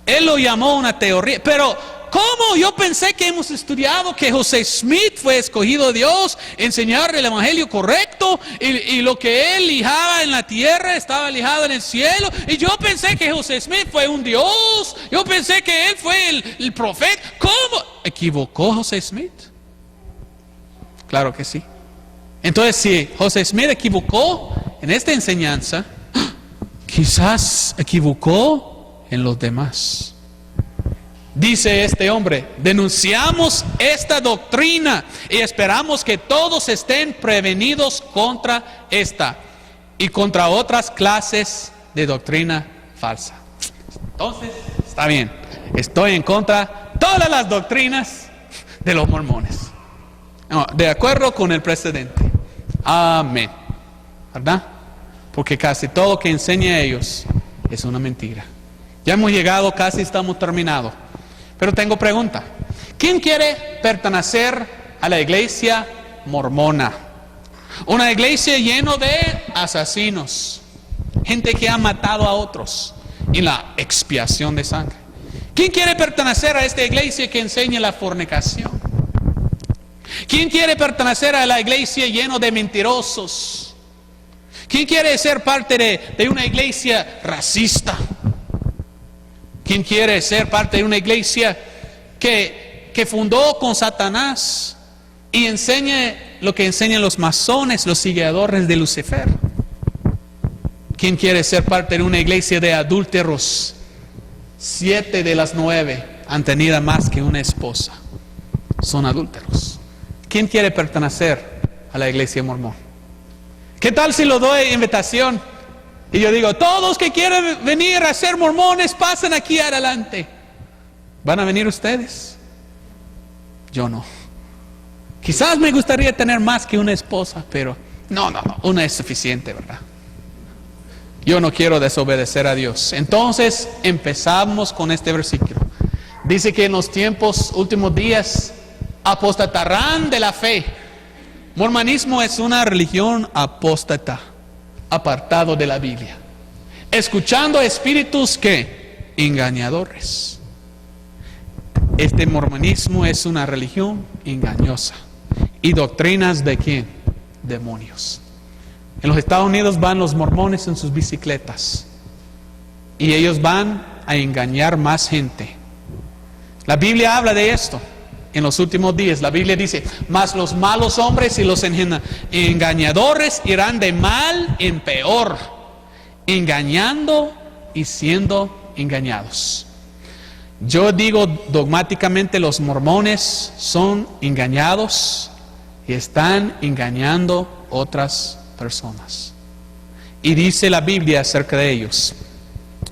[SPEAKER 1] Él lo llamó una teoría, pero ¿cómo? Yo pensé que hemos estudiado que José Smith fue escogido de Dios, enseñar el evangelio correcto, y lo que él lijaba en la tierra estaba lijado en el cielo. Y yo pensé que José Smith fue un Dios, yo pensé que él fue el profeta. ¿Cómo? ¿Equivocó José Smith? Claro que sí. Entonces, si José Smith equivocó en esta enseñanza, quizás equivocó en los demás. Dice este hombre: denunciamos esta doctrina y esperamos que todos estén prevenidos contra esta y contra otras clases de doctrina falsa. Entonces, está bien, estoy en contra de todas las doctrinas de los mormones, de acuerdo con el precedente. Amén. ¿Verdad? Porque casi todo lo que enseña a ellos es una mentira. Ya hemos llegado, casi estamos terminados. Pero tengo pregunta: ¿quién quiere pertenecer a la iglesia mormona? Una iglesia llena de asesinos, gente que ha matado a otros en la expiación de sangre. ¿Quién quiere pertenecer a esta iglesia que enseña la fornicación? ¿Quién quiere pertenecer a la iglesia llena de mentirosos? ¿Quién quiere ser parte de una iglesia racista? ¿Quién quiere ser parte de una iglesia que fundó con Satanás y enseña lo que enseñan los masones, los seguidores de Lucifer? ¿Quién quiere ser parte de una iglesia de adúlteros? 7 de las 9 han tenido más que una esposa. Son adúlteros. ¿Quién quiere pertenecer a la iglesia mormón? ¿Qué tal si lo doy invitación? Y yo digo, todos que quieren venir a ser mormones, pasen aquí adelante. ¿Van a venir ustedes? Yo no. Quizás me gustaría tener más que una esposa, pero no, una es suficiente, ¿verdad? Yo no quiero desobedecer a Dios. Entonces empezamos con este versículo. Dice que en los últimos días apostatarán de la fe. Mormonismo es una religión apóstata, apartado de la Biblia, escuchando espíritus que engañadores. Este mormonismo es una religión engañosa. ¿Y doctrinas de quién? Demonios. En los Estados Unidos van los mormones en sus bicicletas y ellos van a engañar más gente. La Biblia habla de esto en los últimos días. La Biblia dice, mas los malos hombres y los engañadores irán de mal en peor, engañando y siendo engañados. Yo digo dogmáticamente, los mormones son engañados y están engañando otras personas. Y dice la Biblia acerca de ellos,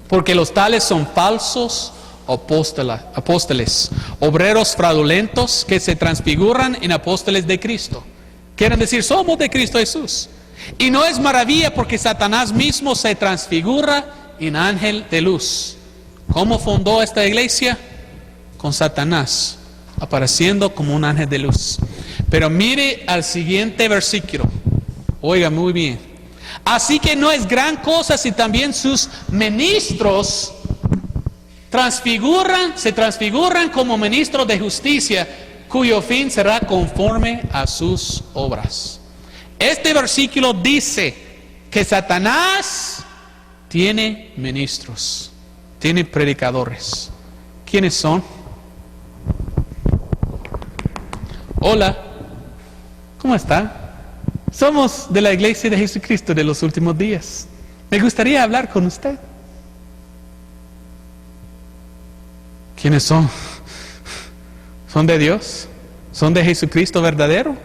[SPEAKER 1] porque los tales son falsos apóstoles, obreros fraudulentos que se transfiguran en apóstoles de Cristo. Quieren decir, somos de Cristo Jesús. Y no es maravilla, porque Satanás mismo se transfigura en ángel de luz. ¿Cómo fundó esta iglesia? Con Satanás apareciendo como un ángel de luz. Pero mire al siguiente versículo. Oiga muy bien. Así que no es gran cosa si también sus ministros se transfiguran como ministros de justicia, cuyo fin será conforme a sus obras. Este versículo dice que Satanás tiene ministros, tiene predicadores. ¿Quiénes son? Hola, ¿cómo está? Somos de la iglesia de Jesucristo de los últimos días. Me gustaría hablar con usted. ¿Quiénes son? ¿Son de Dios? ¿Son de Jesucristo verdadero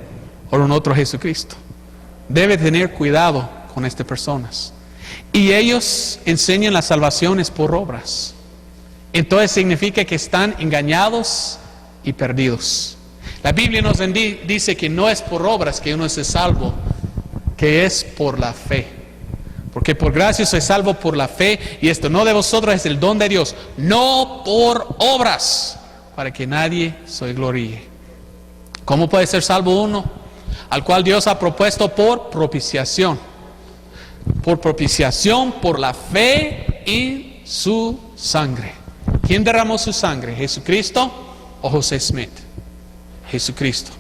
[SPEAKER 1] o un otro Jesucristo? Debe tener cuidado con estas personas. Y ellos enseñan las salvaciones por obras. Entonces significa que están engañados y perdidos. La Biblia nos dice que no es por obras que uno es salvo, que es por la fe. Porque por gracia soy salvo por la fe, y esto no de vosotros, es el don de Dios, no por obras, para que nadie se gloríe. ¿Cómo puede ser salvo uno? Al cual Dios ha propuesto por propiciación. Por propiciación, por la fe y su sangre. ¿Quién derramó su sangre? ¿Jesucristo o José Smith? Jesucristo.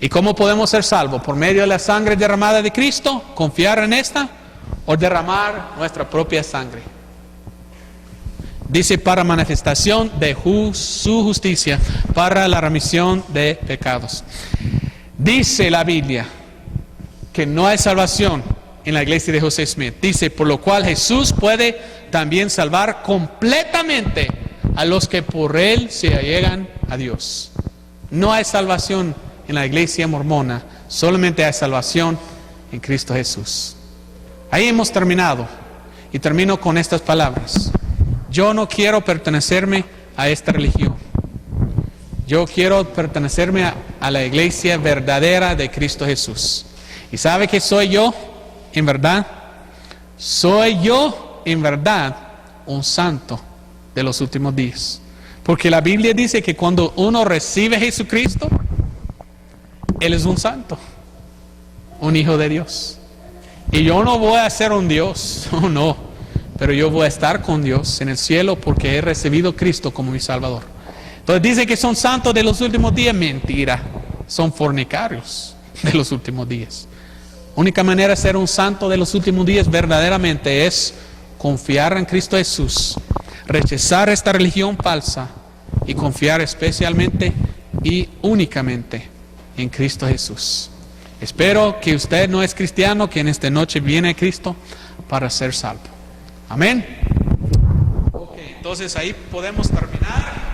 [SPEAKER 1] ¿Y cómo podemos ser salvos? Por medio de la sangre derramada de Cristo, confiar en esta, o derramar nuestra propia sangre. Dice, para manifestación de su justicia, para la remisión de pecados. Dice la Biblia que no hay salvación en la iglesia de José Smith. Dice, por lo cual Jesús puede también salvar completamente a los que por él se allegan a Dios. No hay salvación en la iglesia mormona, solamente hay salvación en Cristo Jesús. Ahí hemos terminado, y termino con estas palabras. Yo no quiero pertenecerme a esta religión. Yo quiero pertenecerme a la iglesia verdadera de Cristo Jesús. ¿Y sabe qué soy yo? En verdad, soy yo en verdad un santo de los últimos días. Porque la Biblia dice que cuando uno recibe a Jesucristo, Él es un santo, un hijo de Dios. Y yo no voy a ser un Dios, no, pero yo voy a estar con Dios en el cielo porque he recibido a Cristo como mi Salvador. Entonces dice que son santos de los últimos días. Mentira, son fornicarios de los últimos días. Única manera de ser un santo de los últimos días verdaderamente es confiar en Cristo Jesús, rechazar esta religión falsa y confiar especialmente y únicamente en Cristo Jesús. Espero que usted no es cristiano, que en esta noche viene a Cristo para ser salvo. Amén. Ok, entonces ahí podemos terminar.